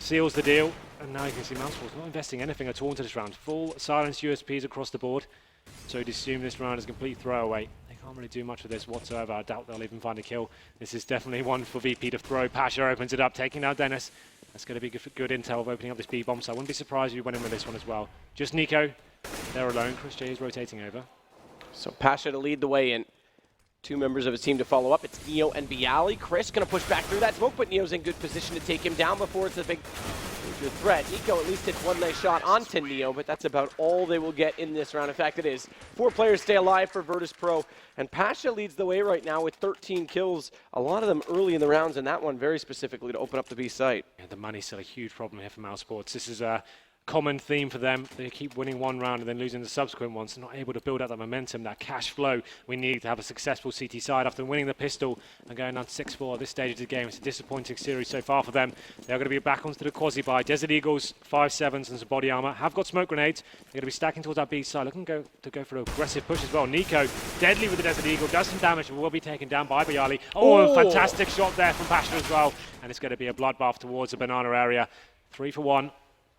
seals the deal, and now you can see Mousesports not investing anything at all into this round. Full silenced USPs across the board, so you'd assume this round is a complete throwaway. They can't really do much with this whatsoever. I doubt they'll even find a kill. This is definitely one for VP to throw. Pasha opens it up, taking down Dennis. That's going to be good intel of opening up this B bomb, so I wouldn't be surprised if you went in with this one as well. Just Nico, they're alone. Chris J is rotating over. So Pasha to lead the way in. Two members of his team to follow up. It's Neo and Bialy. Chris going to push back through that smoke, but Neo's in good position to take him down before it's a big threat. Nico at least hits one nice shot onto Neo, but that's about all they will get in this round. In fact, it is. 4 players stay alive for Virtus.pro, and Pasha leads the way right now with 13 kills, a lot of them early in the rounds, and that one very specifically to open up the B site. Yeah, the money's still a huge problem here for Mousesports. This is common theme for them. They keep winning one round and then losing the subsequent ones, not able to build up that momentum, that cash flow we need to have a successful CT side. After winning the pistol and going down 6-4 at this stage of the game, it's a disappointing series so far for them. They're going to be back onto the quasi-buy. Desert Eagles, 5-7s and some body armor, have got smoke grenades. They're going to be stacking towards that B side, looking to go for an aggressive push as well. Nico, deadly with the Desert Eagle, does some damage, but will be taken down by Bialy. Oh, fantastic shot there from Pasha as well. And it's going to be a bloodbath towards the banana area. 3 for 1.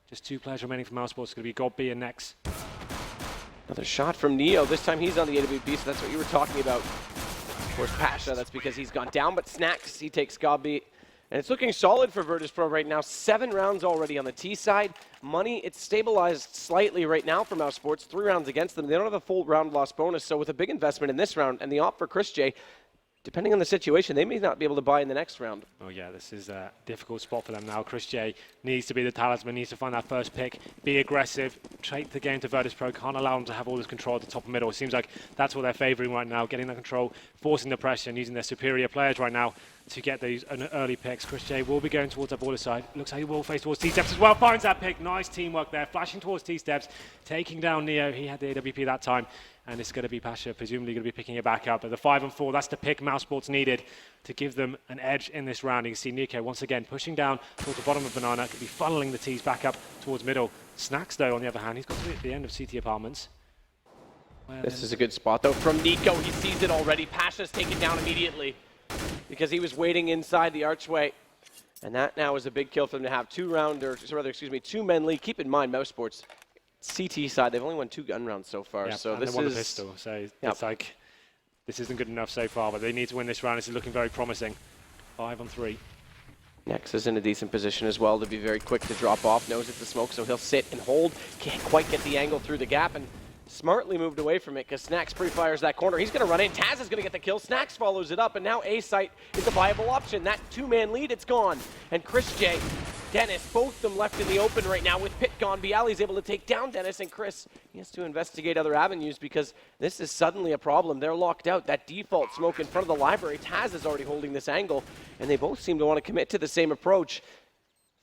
Just 2 players remaining for Mousesports. It's going to be God B and Nex. Another shot from Neo. This time he's on the AWP, so that's what you were talking about. Of course, Pasha, that's because he's gone down, but Snacks, he takes God B. And it's looking solid for Virtus.pro right now. 7 rounds already on the T side. Money, it's stabilized slightly right now for Mousesports. 3 rounds against them. They don't have a full round loss bonus, so with a big investment in this round and the op for Chris J, depending on the situation, they may not be able to buy in the next round. Oh yeah, this is a difficult spot for them now. Chris J needs to be the talisman, needs to find that first pick, be aggressive, take the game to Virtus.pro, can't allow them to have all this control at the top and middle. It seems like that's what they're favouring right now, getting the control, forcing the pressure and using their superior players right now to get these early picks. Chris J will be going towards that border side. Looks like he will face towards T-Steps as well. Finds that pick. Nice teamwork there. Flashing towards T-Steps. Taking down Neo. He had the AWP that time. And it's going to be Pasha, presumably going to be picking it back up. But the 5 and 4, that's the pick Mousesports needed to give them an edge in this round. You can see Nico once again pushing down towards the bottom of Banana. Could be funneling the T's back up towards middle. Snacks, though, on the other hand, he's got to the end of CT Apartments. This is a good spot, though, from Nico. He sees it already. Pasha's taken down immediately because he was waiting inside the archway. And that now is a big kill for them to have 2 men lead. Keep in mind, Mousesports, CT side, they've only won 2 gun rounds so far. Yeah, so and this they won is the pistol. So it's like, this isn't good enough so far, but they need to win this round. This is looking very promising. 5 on 3. Nex is in a decent position as well to be very quick to drop off. Knows it's a smoke, so he'll sit and hold. Can't quite get the angle through the gap, and smartly moved away from it because Snacks pre-fires that corner. He's going to run in. Taz is going to get the kill. Snacks follows it up, and now A-Site is a viable option. That 2-man lead, it's gone. And Chris J, Dennis, both of them left in the open right now with Pit gone. Bialy's able to take down Dennis, and Chris, he has to investigate other avenues because this is suddenly a problem. They're locked out. That default smoke in front of the library. Taz is already holding this angle, and they both seem to want to commit to the same approach.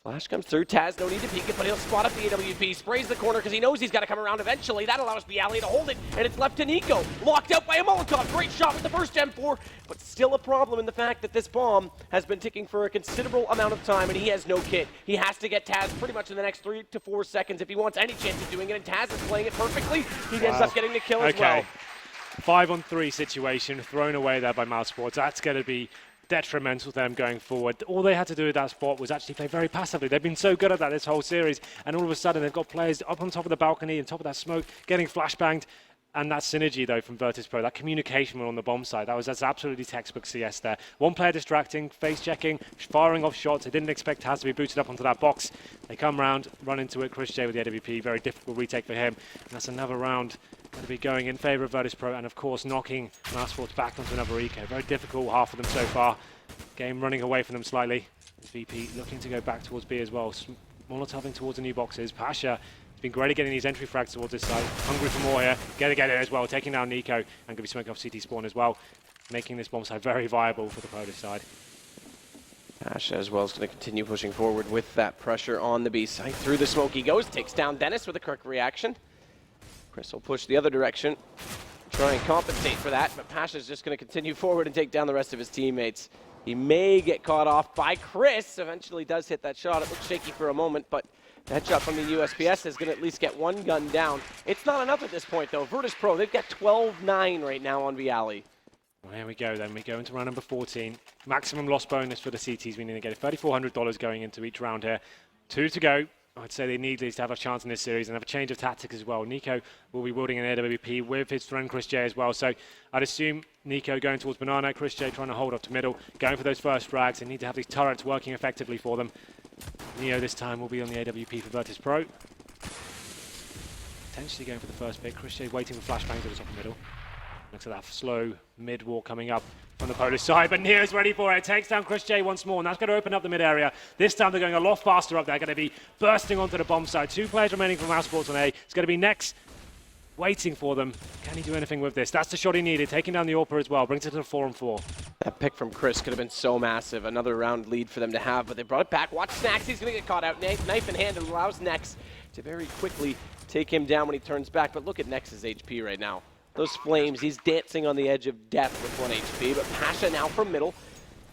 Flash comes through. Taz, no need to peek it, but he'll spot up the AWP. Sprays the corner because he knows he's got to come around eventually. That allows Bialy to hold it, and it's left to Nico. Locked out by a Molotov. Great shot with the first M4, but still a problem in the fact that this bomb has been ticking for a considerable amount of time, and he has no kit. He has to get Taz pretty much in the next 3 to 4 seconds if he wants any chance of doing it, and Taz is playing it perfectly. He ends up getting the kill as well. 5 on 3 situation thrown away there by Mousesports. That's going to be detrimental to them going forward. All they had to do at that spot was actually play very passively. They've been so good at that this whole series, and all of a sudden they've got players up on top of the balcony, on top of that smoke, getting flashbanged. And that synergy, though, from Virtus.pro, that communication on the bomb side, that's absolutely textbook CS there. One player distracting, face-checking, firing off shots. They didn't expect Taz to be booted up onto that box. They come round, run into it. Chris J with the AWP, very difficult retake for him. And that's another round going to be going in favour of Virtus.pro, and of course knocking Mousesports back onto another eco. Very difficult half for them so far. Game running away from them slightly. VP looking to go back towards B as well. Molotoving towards the new boxes. Pasha has been great at getting these entry frags towards this side. Hungry for more here. Get it as well. Taking down Nico and going to be smoking off CT spawn as well. Making this bomb side very viable for the Polish side. Pasha as well is going to continue pushing forward with that pressure on the B side. Through the smoke he goes. Takes down Dennis with a quick reaction. Chris will push the other direction. Try and compensate for that, but Pasha's just going to continue forward and take down the rest of his teammates. He may get caught off by Chris. Eventually does hit that shot. It looks shaky for a moment, but that shot from the USPS is going to at least get 1 gun down. It's not enough at this point, though. Virtus.pro, they've got 12-9 right now on Bialy. Well, here we go then. We go into round number 14. Maximum loss bonus for the CTs. We need to get $3,400 going into each round here. 2 to go. I'd say they need to have a chance in this series and have a change of tactics as well. Nico will be wielding an AWP with his friend Chris J as well. So I'd assume Nico going towards Banana, Chris J trying to hold up to middle, going for those first frags. They need to have these turrets working effectively for them. Neo this time will be on the AWP for Virtus.pro. Potentially going for the first pick. Chris J waiting for flashbangs at the top of the middle. Looks at that slow mid-walk coming up from the Polish side, but Neo's ready for it. Takes down Chris J once more, and that's going to open up the mid-area. This time they're going a lot faster up there. Going to be bursting onto the bomb side. 2 players remaining from Mousesports on A. It's going to be Nex waiting for them. Can he do anything with this? That's the shot he needed. Taking down the AWPer as well. Brings it to the 4 and 4. That pick from Chris could have been so massive. Another round lead for them to have, but they brought it back. Watch Snacks. He's going to get caught out. Knife in hand, and allows Nex to very quickly take him down when he turns back. But look at Nex's HP right now. Those flames, he's dancing on the edge of death with 1 HP. But Pasha now from middle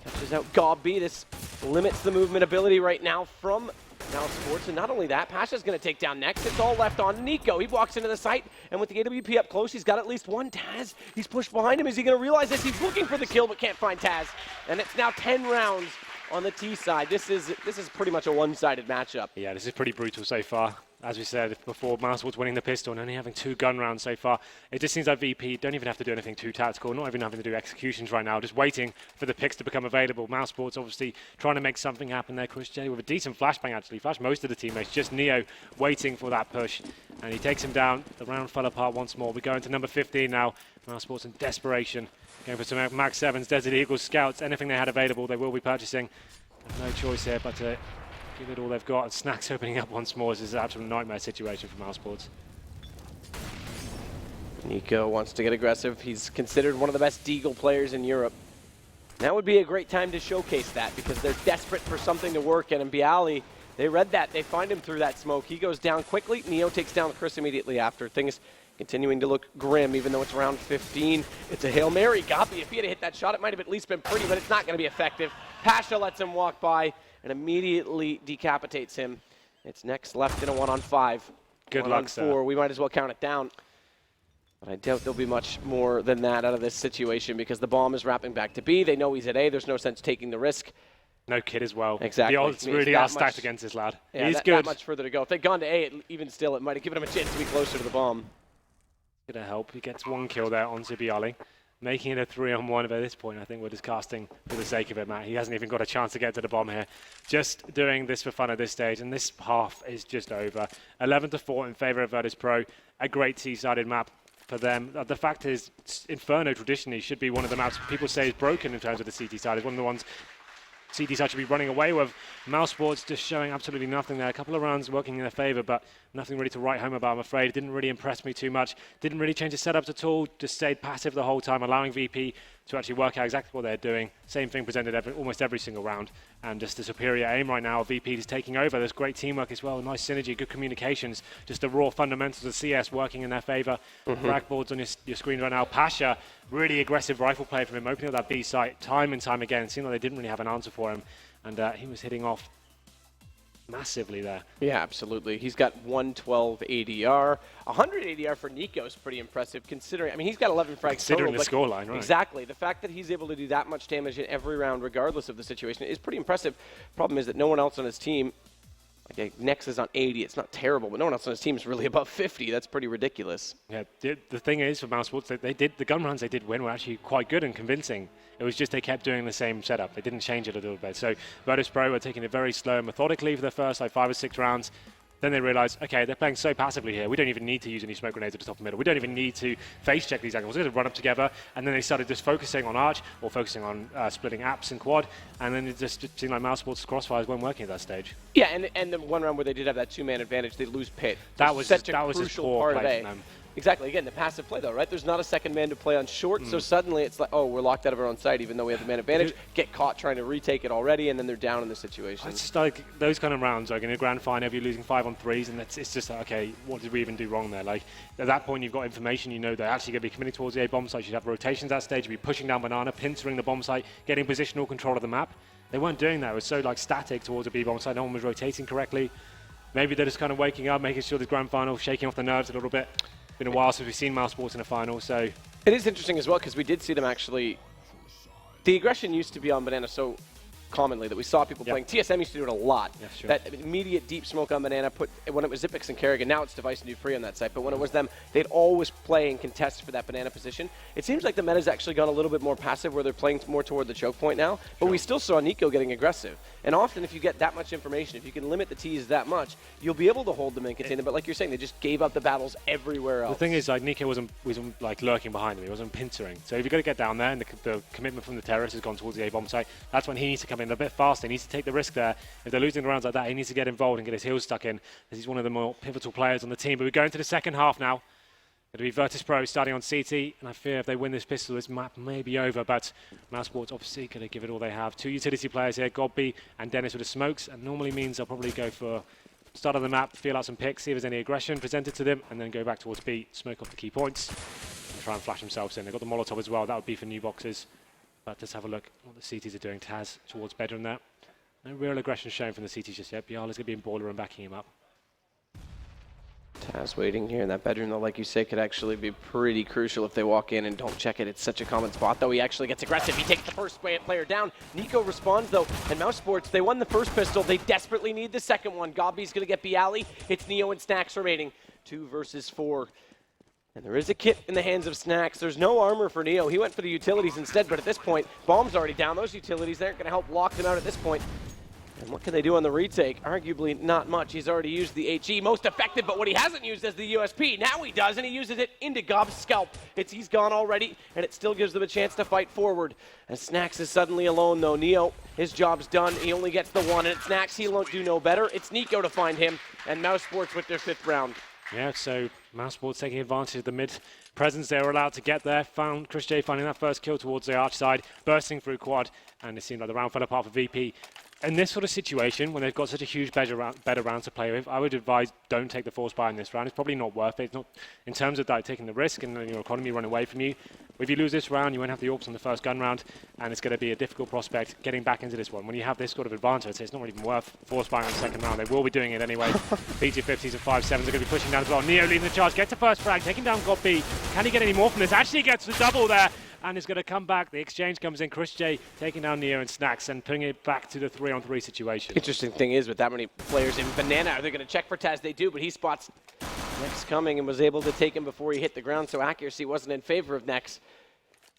catches out Gobby. This limits the movement ability right now from Mousesports. And not only that, Pasha's going to take down Nex. It's all left on Nico. He walks into the site, and with the AWP up close, he's got at least one Taz. He's pushed behind him. Is he going to realize this? He's looking for the kill, but can't find Taz. And it's now 10 rounds on the T side. This is pretty much a one-sided matchup. Yeah, this is pretty brutal so far. As we said before, Mousesports winning the pistol and only having 2 gun rounds so far. It just seems like VP don't even have to do anything too tactical, not even having to do executions right now, just waiting for the picks to become available. Mousesports obviously trying to make something happen there. Chris J with a decent flashbang actually, flashed most of the teammates, just Neo waiting for that push. And he takes him down. The round fell apart once more. We go into number 15 now. Mousesports in desperation, going for some Mag 7s, Desert Eagles, Scouts, anything they had available they will be purchasing. No choice here but to give it all they've got, and Snacks opening up once more. This is an absolute nightmare situation for Mousesports. Nico wants to get aggressive. He's considered one of the best Deagle players in Europe. That would be a great time to showcase that because they're desperate for something to work in. And Bialy, they read that. They find him through that smoke. He goes down quickly. Neo takes down Chris immediately after. Things continuing to look grim, even though it's round 15. It's a Hail Mary. Gobby, if he had hit that shot, it might have at least been pretty, but it's not going to be effective. Pasha lets him walk by and immediately decapitates him. It's Next left in a 1-on-5. Good luck, sir. 1-on-4. We might as well count it down. But I doubt there'll be much more than that out of this situation because the bomb is wrapping back to B. They know he's at A. There's no sense taking the risk. No kid as well. Exactly. The odds really are stacked against this lad. Yeah, He's good. That much further to go. If they'd gone to A, even still, it might have given him a chance to be closer to the bomb. Gonna help. He gets 1 kill there on Bialy, making it a 3-on-1. But at this point, I think we're just casting for the sake of it, Matt. He hasn't even got a chance to get to the bomb here. Just doing this for fun at this stage, and this half is just over. 11-4 in favor of Virtus.pro. A great T-sided map for them. The fact is, Inferno traditionally should be one of the maps people say is broken in terms of the CT side. It's one of the ones CT side should be running away with. Mousesports just showing absolutely nothing there. A couple of rounds working in their favor, but nothing really to write home about, I'm afraid. It didn't really impress me too much. Didn't really change the setups at all. Just stayed passive the whole time, allowing VP to actually work out exactly what they're doing. Same thing presented almost every single round. And just the superior aim right now. VP is taking over. There's great teamwork as well. Nice synergy, good communications. Just the raw fundamentals of CS working in their favor. Rack boards on your screen right now. Pasha, really aggressive rifle play from him, opening up that B site time and time again. It seemed like they didn't really have an answer for him. And he was hitting off massively there. Yeah, absolutely. He's got 112 ADR. 100 ADR for Nico is pretty impressive considering, I mean, he's got 11 frags considering total. The scoreline, right? Exactly. The fact that he's able to do that much damage in every round, regardless of the situation, is pretty impressive. Problem is that no one else on his team, okay, Nex is on 80. It's not terrible, but no one else on his team is really above 50. That's pretty ridiculous. Yeah, the thing is for Mousesports, the gun runs they did win were actually quite good and convincing. It was just they kept doing the same setup. They didn't change it a little bit. So Virtus.pro were taking it very slow and methodically for the first 5 or 6 rounds. Then they realized, okay, they're playing so passively here. We don't even need to use any smoke grenades at the top and middle. We don't even need to face check these angles. We're going to run up together. And then they started just focusing on Arch or focusing on splitting apps and quad. And then it just seemed like Mousesports' crossfires weren't working at that stage. Yeah, and the one round where they did have that 2-man advantage, they lose Pit. That was such just, a that was just crucial poor part play of A. from them. Exactly. Again, the passive play, though, right? There's not a second man to play on short, so suddenly it's like, oh, we're locked out of our own site, even though we have the man advantage. Get caught trying to retake it already, and then they're down in the situation. It's just like those kind of rounds, like in a grand final, if you're losing 5 on 3s, and it's just like, okay, what did we even do wrong there? Like at that point, you've got information, you know they're actually going to be committing towards the A bomb site. You'd have rotations at that stage, you'd be pushing down Banana, pincering the bomb site, getting positional control of the map. They weren't doing that. It was so like static towards a B bomb site. No one was rotating correctly. Maybe they're just kind of waking up, making sure this grand final, shaking off the nerves a little bit. Been a while since we've seen Mousesports in a final, so it is interesting as well because we did see them actually. The aggression used to be on Banana so commonly that we saw people playing. TSM used to do it a lot. Yeah, sure. That immediate deep smoke on Banana when it was Zipix and Kerrigan. Now it's Device and Dupree on that site. But when it was them, they'd always play and contest for that Banana position. It seems like the meta's actually gone a little bit more passive where they're playing more toward the choke point now. But we still saw Nico getting aggressive. And often if you get that much information, if you can limit the T's that much, you'll be able to hold them and contain them. But like you're saying, they just gave up the battles everywhere else. The thing is, like Nico wasn't like lurking behind him. He wasn't pincering. So if you've got to get down there and the commitment from the terrorist has gone towards the A bomb site, that's when he needs to come in a bit faster. He needs to take the risk there. If they're losing the rounds like that, he needs to get involved and get his heels stuck in, because he's one of the more pivotal players on the team. But we go into the second half now. It'll be Virtus.pro starting on CT, and I fear if they win this pistol, this map may be over, but Mousesports obviously going to give it all they have. 2 utility players here, Gobby and Dennis with the smokes, and normally means they'll probably go for start on the map, feel out some picks, see if there's any aggression presented to them, and then go back towards B, smoke off the key points, and try and flash themselves in. They've got the Molotov as well. That would be for new boxes. But let's have a look what the CTs are doing. Taz towards bedroom there. No real aggression shown from the CTs just yet. Biala's going to be in baller and backing him up. Taz waiting here in that bedroom, though, like you say, could actually be pretty crucial if they walk in and don't check it. It's such a common spot, though. He actually gets aggressive. He takes the first player down. Nico responds, though, and Mousesports, they won the first pistol. They desperately need the second one. Gobby's going to get Bialy. It's Neo and Snacks remaining. 2 versus 4. And there is a kit in the hands of Snacks. There's no armor for Neo. He went for the utilities instead, but at this point, Bomb's already down. Those utilities aren't going to help lock them out at this point. And what can they do on the retake? Arguably not much. He's already used the HE, most effective, but what he hasn't used is the USP. Now he does, and he uses it into Gob's scalp. He's gone already, and it still gives them a chance to fight forward. As Snacks is suddenly alone, though. Neo, his job's done. He only gets the one, and it's Snacks. He won't do no better. It's Nico to find him, and Mousesports with their 5th round. Yeah, so Mousesports taking advantage of the mid presence. They were allowed to get there. Found Chris J finding that first kill towards the arch side, bursting through quad, and it seemed like the round fell apart for VP. In this sort of situation, when they've got such a huge better round to play with, I would advise don't take the force buy in this round. It's probably not worth it. It's not in terms of like, taking the risk and your economy running away from you. If you lose this round, you won't have the AWPs on the first gun round, and it's going to be a difficult prospect getting back into this one. When you have this sort of advantage, it's not even worth force buying on the second round. They will be doing it anyway. PT50s and 5.7s are going to be pushing down as well. Neo leading the charge, gets the first frag, taking down God B. Can he get any more from this? Actually gets the double there. And is going to come back. The exchange comes in. Chris J taking down Neo and Snacks and putting it back to the 3-on-3 situation. Interesting thing is, with that many players in Banana, are they going to check for Taz? They do, but he spots Nex coming and was able to take him before he hit the ground, so accuracy wasn't in favor of Nex.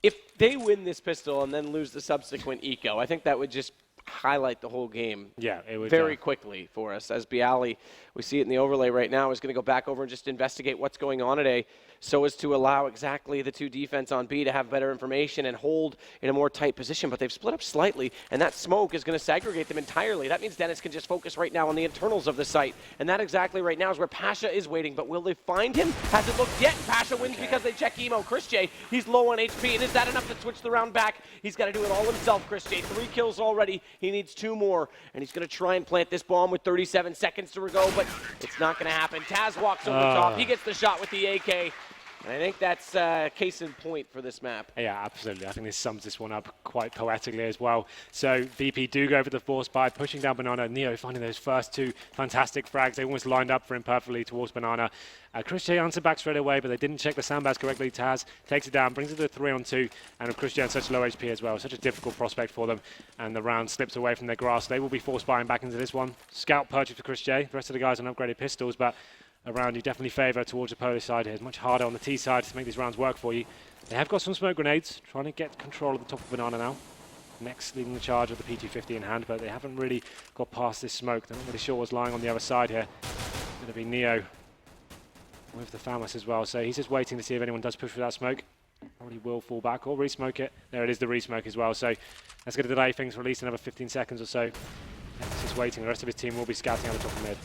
If they win this pistol and then lose the subsequent eco, I think that would just highlight the whole game it would, very quickly for us. As Bialy, we see it in the overlay right now, is going to go back over and just investigate what's going on at A, so as to allow exactly the 2 defense on B to have better information and hold in a more tight position. But they've split up slightly, and that smoke is going to segregate them entirely. That means Dennis can just focus right now on the internals of the site, and that exactly right now is where Pasha is waiting. But will they find him? Hasn't looked yet. Pasha wins because they check emo. Chris J, he's low on HP, and is that enough to switch the round back? He's got to do it all himself, Chris J. 3 kills already. He needs 2 more, and he's going to try and plant this bomb with 37 seconds to go, but it's not going to happen. Taz walks over the top. He gets the shot with the AK. And I think that's case in point for this map. Yeah, absolutely. I think this sums this one up quite poetically as well. So VP do go for the force buy, pushing down Banana. Neo finding those first 2 fantastic frags. They almost lined up for him perfectly towards Banana. Chris J answered back straight away, but they didn't check the sandbags correctly. Taz takes it down, brings it to 3-on-2, and Chris J on such low HP as well. Such a difficult prospect for them, and the round slips away from their grasp. They will be force buying back into this one. Scout purchase for Chris J. The rest of the guys on upgraded pistols, but a round you definitely favour towards the Polish side here. It's much harder on the T side to make these rounds work for you. They have got some smoke grenades, trying to get control of the top of Banana now. Next leading the charge with the PT50 in hand, but they haven't really got past this smoke. They're not really sure what's lying on the other side here. It's going to be Neo with the FAMAS as well, so he's just waiting to see if anyone does push for that smoke. Probably will fall back or re-smoke it. There it is, the re-smoke as well, so that's going to delay things for at least another 15 seconds or so. Next is waiting, the rest of his team will be scouting out the top of mid.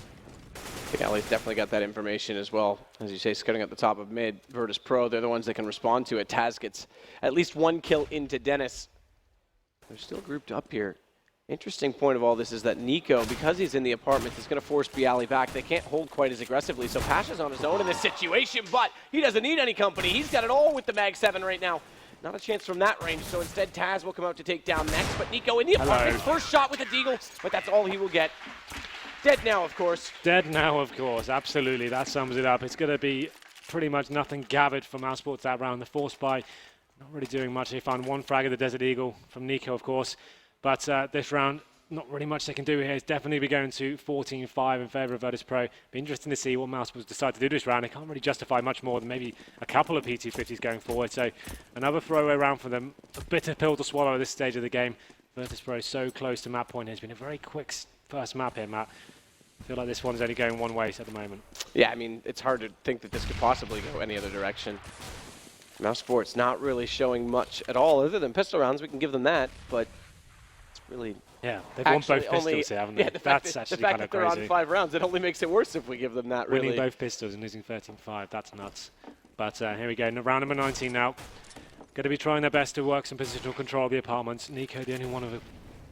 Yeah, he's definitely got that information as well. As you say, scouting at the top of mid. Virtus.pro, they're the ones that can respond to it. Taz gets at least 1 kill into Dennis. They're still grouped up here. Interesting point of all this is that Nico, because he's in the apartment, is going to force Bialy back. They can't hold quite as aggressively, so Pasha's on his own in this situation, but he doesn't need any company. He's got it all with the Mag 7 right now. Not a chance from that range, so instead Taz will come out to take down next, but Nico in the apartment, first shot with a deagle, but that's all he will get. Dead now, of course. Dead now, of course. Absolutely. That sums it up. It's going to be pretty much nothing gathered from Mousesports that round. The force buy, not really doing much. They found 1 frag of the Desert Eagle from Nico, of course. But this round, not really much they can do here. It's definitely be going to 14-5 in favour of Virtus.pro. Be interesting to see what Mousesports decide to do this round. They can't really justify much more than maybe a couple of PT50s going forward. So another throwaway round for them. A bitter pill to swallow at this stage of the game. Virtus.pro so close to map point. It's been a very quick first map here, Matt. I feel like this one is only going one way at the moment. Yeah, I mean, it's hard to think that this could possibly go any other direction. Mousesports not really showing much at all other than pistol rounds. We can give them that, but it's really... Yeah, they've won both pistols here, haven't they? Yeah, That's actually kind of crazy. The fact that they're on 5 rounds, it only makes it worse if we give them that, really. Winning both pistols and losing 13-5, that's nuts. But here we go, round number 19 now. Going to be trying their best to work some positional control of the apartments. Nico, the only one of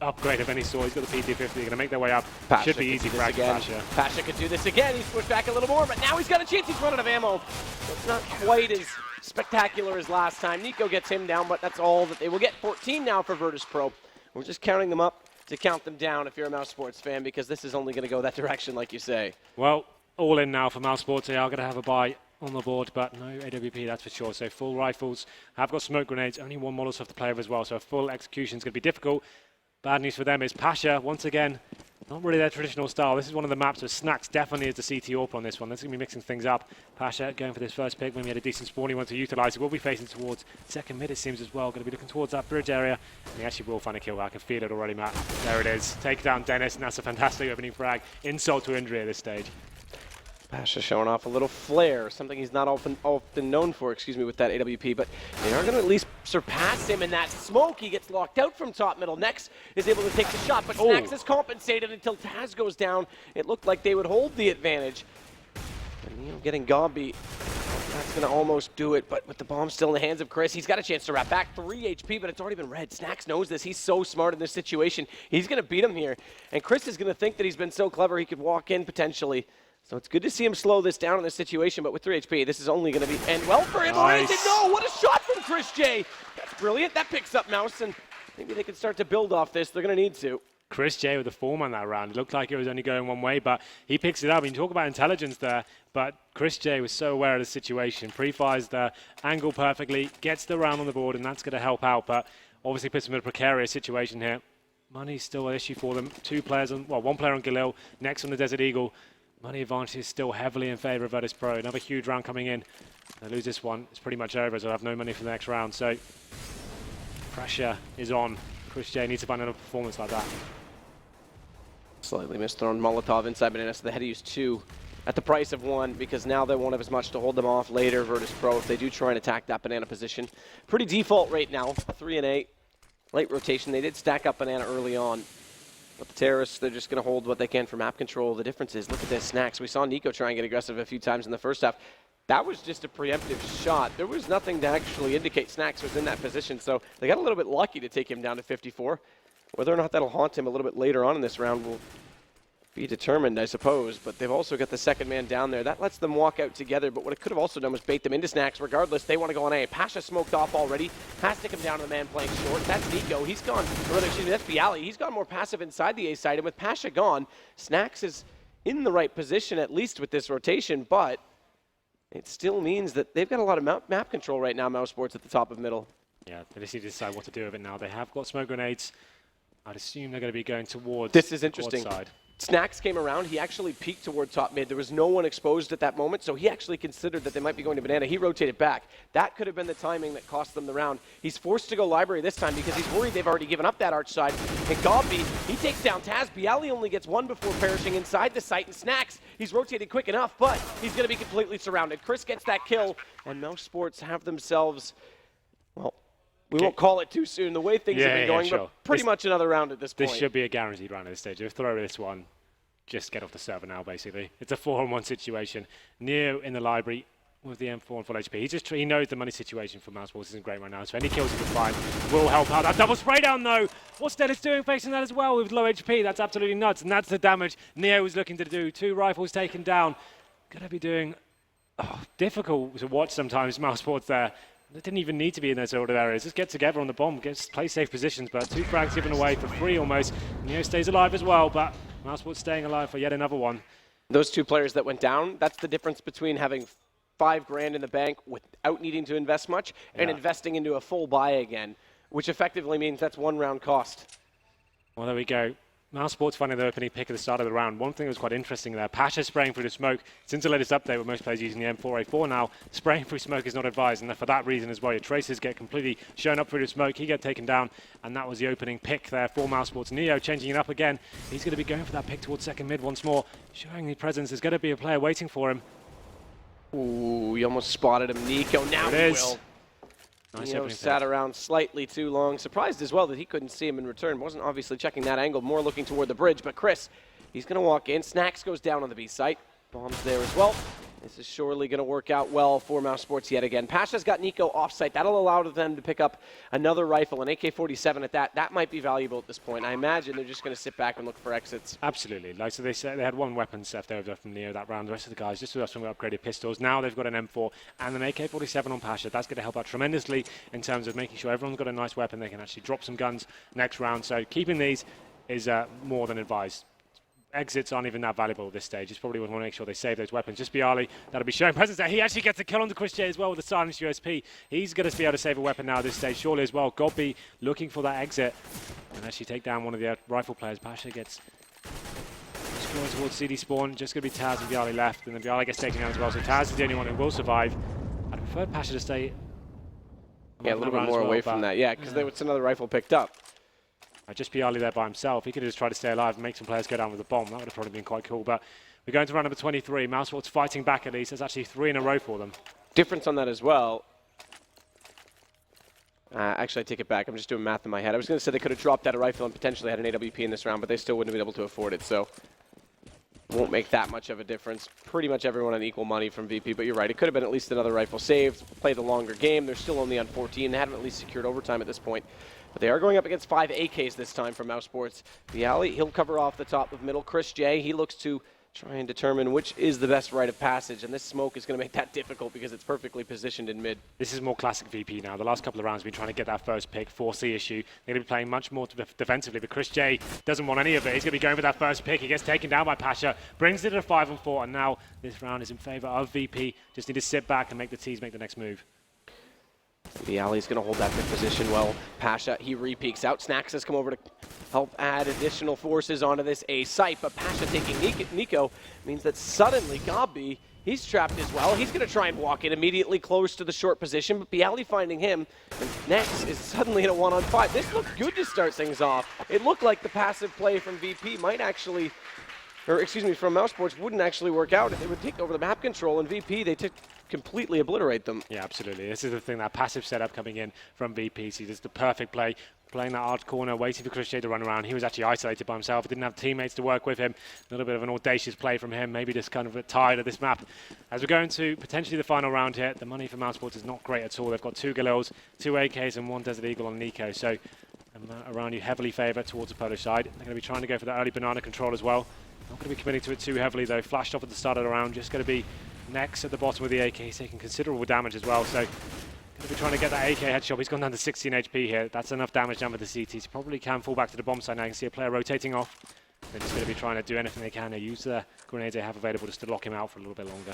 upgrade of any sort. He's got the PT-50. They're going to make their way up. Pasha Should be easy for Pasha. Pasha could do this again. He's pushed back a little more, but now he's got a chance. He's running out of ammo. So it's not quite as spectacular as last time. Nico gets him down, but that's all that they will get. 14 now for Virtus.pro. We're just counting them up to count them down if you're a Mousesports fan, because this is only going to go that direction, like you say. Well, all in now for Mousesports. They are going to have a buy on the board, but no AWP, that's for sure. So full rifles, have got smoke grenades, only one Molotov to play with as well, so a full execution is going to be difficult. Bad news for them is Pasha, once again, not really their traditional style. This is one of the maps where Snacks definitely is the CT AWP on this one. That's going to be mixing things up. Pasha going for this first pick when we had a decent spawn he wants to utilise. He will be facing towards second mid, it seems as well. Going to be looking towards that bridge area. And he actually will find a kill. I can feel it already, Matt. There it is. Take down Dennis, and that's a fantastic opening frag. Insult to injury at this stage. Pasha showing off a little flair, something he's not often known for, with that AWP, but they are going to at least surpass him in that smoke. He gets locked out from top middle. Next is able to take the shot, but Snacks is compensated until Taz goes down. It looked like they would hold the advantage. And getting Gombi, that's going to almost do it, but with the bomb still in the hands of Chris, he's got a chance to wrap back. 3 HP, but it's already been red. Snacks knows this. He's so smart in this situation. He's going to beat him here, and Chris is going to think that he's been so clever he could walk in potentially. So it's good to see him slow this down in this situation, but with 3 HP, this is only going to be end well for him. Nice. No, what a shot from Chris J. That's brilliant. That picks up Mouse, and maybe they can start to build off this. They're going to need to. Chris J with the form on that round. It looked like it was only going one way, but he picks it up. You talk about intelligence there, but Chris J was so aware of the situation. Pre-fires the angle perfectly, gets the round on the board, and that's going to help out, but obviously puts him in a precarious situation here. Money's still an issue for them. One player on Galil, next on the Desert Eagle. Money advantage is still heavily in favour of Virtus.pro. Another huge round coming in. They lose this one, it's pretty much over, so they'll have no money for the next round. So pressure is on. Chris J needs to find another performance like that. Slightly misthrown Molotov inside Banana, so they had to use 2 at the price of 1, because now they won't have as much to hold them off later, Virtus.pro, if they do try and attack that Banana position. Pretty default right now, 3 and 8. Late rotation, they did stack up Banana early on. But the terrorists, they're just going to hold what they can for map control. The difference is, look at this, Snacks. We saw Nico try and get aggressive a few times in the first half. That was just a preemptive shot. There was nothing to actually indicate Snacks was in that position, so they got a little bit lucky to take him down to 54. Whether or not that'll haunt him a little bit later on in this round will be determined, I suppose, but they've also got the second man down there. That lets them walk out together, but what it could have also done was bait them into Snacks. Regardless, they want to go on A. Pasha smoked off already. Has to come down to the man playing short. That's Nico. He's gone, or rather, excuse me, that's Bialy. He's gone more passive inside the A side, and with Pasha gone, Snacks is in the right position, at least with this rotation, but it still means that they've got a lot of map control right now, Mousesports at the top of middle. Yeah, they just need to decide what to do with it now. They have got smoke grenades. I'd assume they're going to be going towards this is interesting. The side. Snacks came around. He actually peeked toward top mid. There was no one exposed at that moment, so he actually considered that they might be going to Banana. He rotated back. That could have been the timing that cost them the round. He's forced to go library this time because he's worried they've already given up that arch side. And Gombi, he takes down Taz. Bialy only gets 1 before perishing inside the site, and Snacks, he's rotated quick enough, but he's going to be completely surrounded. Chris gets that kill, and Mousesports have themselves, well, we won't call it too soon. The way things have been going, sure. But pretty much another round at this point. This should be a guaranteed round at this stage. If throw this one, just get off the server now, basically. It's a 4-on-1 situation. Neo in the library with the M4 and full HP. He knows the money situation for Mousesports isn't great right now, so any kills he can find will help out. That double spray down, though. What's Dennis doing facing that as well with low HP? That's absolutely nuts, and that's the damage Neo was looking to do. 2 rifles taken down. Gonna be doing difficult to watch sometimes, Mousesports there. They didn't even need to be in those sort of areas. Just get together on the bomb, play safe positions, but 2 frags given away for free almost. Neo stays alive as well, but Mousesports staying alive for yet another one. Those 2 players that went down, that's the difference between having $5,000 in the bank without needing to invest much and investing into a full buy again, which effectively means that's 1 round cost. Well, there we go. Mousesports finding the opening pick at the start of the round. One thing that was quite interesting there, Pasha spraying through the smoke. Since the latest update, where most players using the M4A4 now, spraying through smoke is not advised, and for that reason as well, your traces get completely shown up through the smoke. He get taken down, and that was the opening pick there for Mousesports. Neo changing it up again. He's going to be going for that pick towards second mid once more, showing the presence. There's going to be a player waiting for him. Ooh, he almost spotted him. Nico, now he will. Nice. Neo sat around slightly too long. Surprised as well that he couldn't see him in return. Wasn't obviously checking that angle, more looking toward the bridge. But Chris, he's going to walk in. Snacks goes down on the B site. Bombs there as well. This is surely going to work out well for Mousesports yet again. Pasha's got Nico offsite. That'll allow them to pick up another rifle, an AK-47 at that. That might be valuable at this point. I imagine they're just going to sit back and look for exits. Absolutely. Like, so they had one weapon left over from Neo that round. The rest of the guys just with some upgraded pistols. Now they've got an M4 and an AK-47 on Pasha. That's going to help out tremendously in terms of making sure everyone's got a nice weapon. They can actually drop some guns next round. So keeping these is more than advised. Exits aren't even that valuable at this stage. It's probably want to make sure they save those weapons. Just Bialy, that'll be showing presence there. He actually gets a kill on the Chris J as well with the silenced USP. He's going to be able to save a weapon now at this stage, surely as well. Godby looking for that exit and actually take down one of the rifle players. Pasha gets going towards CD spawn. Just going to be Taz and Bialy left, and then Bialy gets taken down as well. So Taz is the only one who will survive. I'd prefer Pasha to stay. Yeah, a little bit more away from that. Yeah, because there was another rifle picked up. Just Bialy there by himself. He could have just tried to stay alive and make some players go down with a bomb. That would have probably been quite cool. But we're going to round number 23. Mousesports fighting back at least. There's actually 3 in a row for them. Difference on that as well. Actually, I take it back. I'm just doing math in my head. I was going to say they could have dropped out a rifle and potentially had an AWP in this round, but they still wouldn't have been able to afford it. So won't make that much of a difference. Pretty much everyone on equal money from VP, but you're right. It could have been at least another rifle saved, play the longer game. They're still only on 14. They haven't at least secured overtime at this point. But they are going up against 5 AKs this time from Mousesports. Bialy, he'll cover off the top of middle. Chris J, he looks to try and determine which is the best rite of passage, and this smoke is going to make that difficult because it's perfectly positioned in mid. This is more classic VP now. The last couple of rounds we've been trying to get that first pick, 4C issue. They're going to be playing much more defensively, but Chris J doesn't want any of it. He's going to be going for that first pick. He gets taken down by Pasha, brings it to 5-4, and now this round is in favor of VP. Just need to sit back and make the T's make the next move. Bialy's going to hold that mid position well. Pasha, he re-peeks out. Snacks has come over to help add additional forces onto this A site, but Pasha taking Nico means that suddenly Godby, he's trapped as well. He's going to try and walk in immediately close to the short position, but Bialy finding him, and Nex is suddenly in a 1-on-5. This looked good to start things off. It looked like the passive play from VP might actually, or excuse me, from Mousesports wouldn't actually work out. They would take over the map control, and VP, they took completely obliterate them. Yeah, absolutely. This is the thing, that passive setup coming in from VP. See, this is the perfect play. Playing that hard corner, waiting for Chris J to run around. He was actually isolated by himself. Didn't have teammates to work with him. A little bit of an audacious play from him. Maybe just kind of tired of this map. As we're going to potentially the final round here, the money for Mousesports is not great at all. They've got 2 Galils, 2 AKs, and 1 Desert Eagle on Nico. So around you heavily favour towards the Polish side. They're going to be trying to go for the early banana control as well. Not going to be committing to it too heavily though. Flashed off at the start of the round. Just going to be Nex at the bottom with the AK. He's taking considerable damage as well. So going to be trying to get that AK headshot. He's gone down to 16 HP here. That's enough damage down with the CTs. He probably can fall back to the bomb side now. You can see a player rotating off. They're just going to be trying to do anything they can to use the grenades they have available just to lock him out for a little bit longer.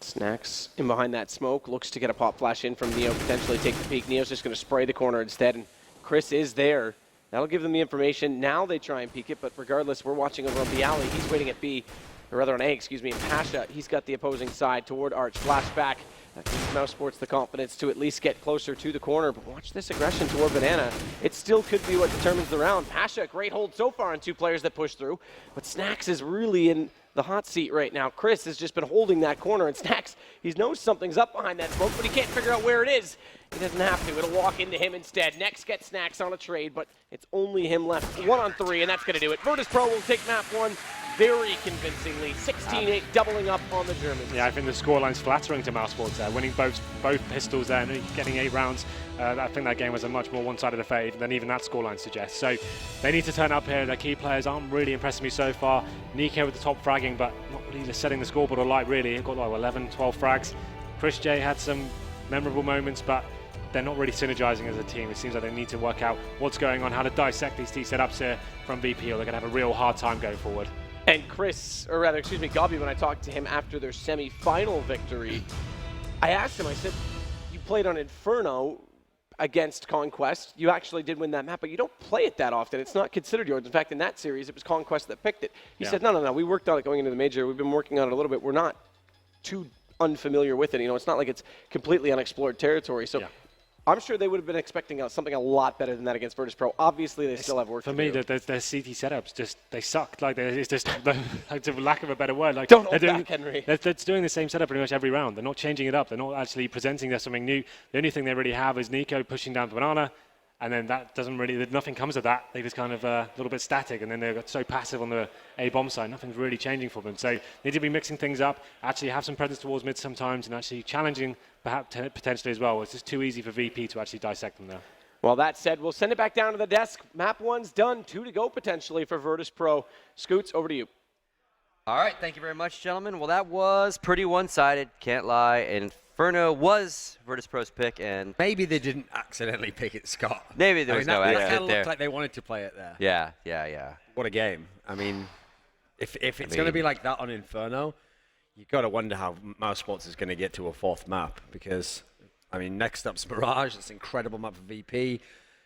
Snacks in behind that smoke. Looks to get a pop flash in from Neo. Potentially take the peek. Neo's just going to spray the corner instead. And Chris is there. That'll give them the information. Now they try and peek it, but regardless, we're watching over on Bialy. He's waiting at B, or rather on A, excuse me, and Pasha, he's got the opposing side toward Arch. Flashback. That gives Mousesports the confidence to at least get closer to the corner, but watch this aggression toward Banana. It still could be what determines the round. Pasha, great hold so far on 2 players that push through, but Snacks is really in the hot seat right now. Chris has just been holding that corner, and Snacks, he knows something's up behind that smoke, but he can't figure out where it is. He doesn't have to. It'll walk into him instead. Next gets Snacks on a trade, but it's only him left. 1-on-3, and that's going to do it. Virtus.pro will take map 1 very convincingly. 16-8, doubling up on the Germans. Yeah, I think the scoreline's flattering to Mousesports there, winning both pistols there and getting 8 rounds. I think that game was a much more one-sided affair than even that scoreline suggests. So they need to turn up here. Their key players aren't really impressing me so far. Nico with the top fragging, but not really just setting the scoreboard alight, really. He got like 11, 12 frags. Chris J had some memorable moments, but they're not really synergizing as a team. It seems like they need to work out what's going on, how to dissect these T setups here from VP, or they're going to have a real hard time going forward. And Chris, or rather, excuse me, Godby, when I talked to him after their semi-final victory, I asked him, I said, you played on Inferno against Conquest. You actually did win that map, but you don't play it that often. It's not considered yours. In fact, in that series, it was Conquest that picked it. He said, no, we worked on it going into the major. We've been working on it a little bit. We're not too unfamiliar with it. You know, it's not like it's completely unexplored territory. So I'm sure they would have been expecting something a lot better than that against Virtus.pro. Obviously, they still have work to do. For me, their CT setups just, they suck. Like, it's just, like, for lack of a better word. Like, don't hold back, Henry. They're doing the same setup pretty much every round. They're not changing it up. They're not actually presenting something new. The only thing they really have is Nico pushing down the banana, and then that doesn't really, nothing comes of that. They just kind of a little bit static, and then they're so passive on the A bomb side. Nothing's really changing for them. So they need to be mixing things up, actually have some presence towards mid sometimes, and actually challenging perhaps potentially as well. It's just too easy for VP to actually dissect them there. Well, that said, we'll send it back down to the desk. Map 1's done. 2 to go potentially for Virtus.pro. Scoots, over to you. All right, thank you very much, gentlemen. Well, that was pretty one-sided, can't lie. Inferno was Virtus.pro's pick, and Maybe they didn't accidentally pick it, Scott. maybe there was no that accident kind of there. looked like they wanted to play it there. Yeah. What a game. I mean, if it's going to be like that on Inferno, you got to wonder how Mousesports is going to get to a 4th map, because, I mean, next up's Mirage. It's an incredible map for VP.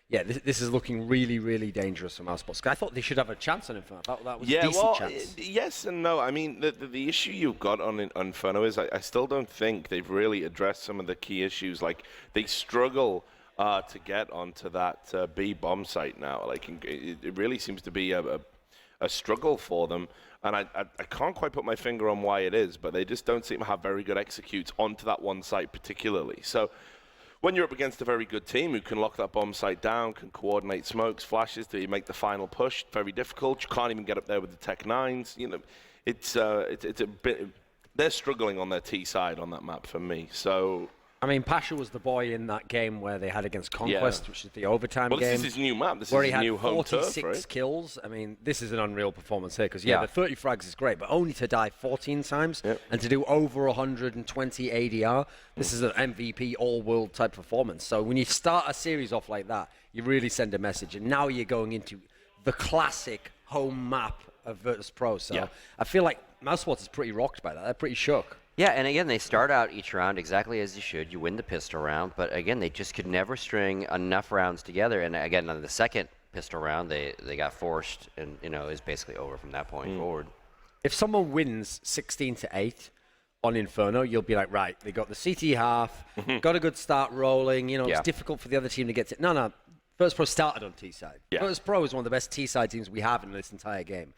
Yeah, this is looking really, really dangerous for Mousesports. I thought they should have a chance on Inferno. That was a decent chance. Yes and no. I mean, the issue you've got on Inferno is I still don't think they've really addressed some of the key issues. Like, they struggle to get onto that B bomb site now. Like, it really seems to be a struggle for them. And I can't quite put my finger on why it is, but they just don't seem to have very good executes onto that one site particularly. So when you're up against a very good team who can lock that bomb site down, can coordinate smokes, flashes to make the final push, very difficult. You can't even get up there with the Tech 9s. You know, it's a bit. They're struggling on their T side on that map for me. So, I mean, Pasha was the boy in that game where they had against Conquest, which is the overtime game. Well, this is his new map. This where is he his new had home 46 turf, right? kills. I mean, this is an unreal performance here, because, the 30 frags is great, but only to die 14 times and to do over 120 ADR, this is an MVP all-world type performance. So when you start a series off like that, you really send a message. And now you're going into the classic home map of Virtus.pro. So I feel like Mousesports is pretty rocked by that. They're pretty shook. Yeah, and again, they start out each round exactly as you should. You win the pistol round, but again, they just could never string enough rounds together. And again, on the second pistol round, they got forced, and it was basically over from that point forward. If someone wins 16-8 on Inferno, you'll be like, right, they got the CT half, got a good start rolling. It's difficult for the other team to get to. No. Virtus.pro started on T side. Virtus.pro is one of the best T side teams we have in this entire game.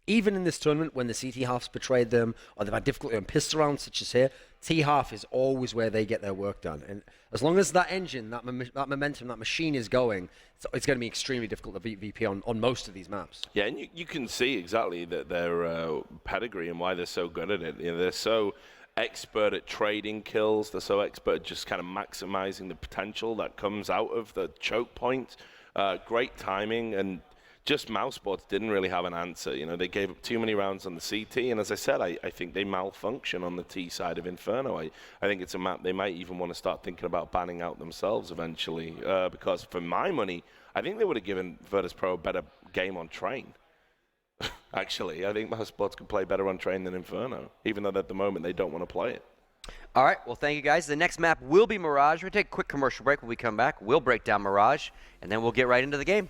Even in this tournament, when the CT halves betrayed them, or they've had difficulty on pistol rounds, such as here, T half is always where they get their work done. And as long as that engine, that momentum, that machine is going, it's going to be extremely difficult to beat VP on most of these maps. Yeah, and you can see exactly that their pedigree and why they're so good at it. They're so expert at trading kills. They're so expert at just kind of maximizing the potential that comes out of the choke point. Great timing, and just Mousesports didn't really have an answer. They gave up too many rounds on the CT, and as I said, I think they malfunction on the T side of Inferno. I think it's a map they might even want to start thinking about banning out themselves eventually, because for my money, I think they would have given Virtus.pro a better game on Train. Actually, I think Mousesports could play better on Train than Inferno, even though at the moment they don't want to play it. All right, well, thank you, guys. The next map will be Mirage. We'll take a quick commercial break. When we come back, we'll break down Mirage, and then we'll get right into the game.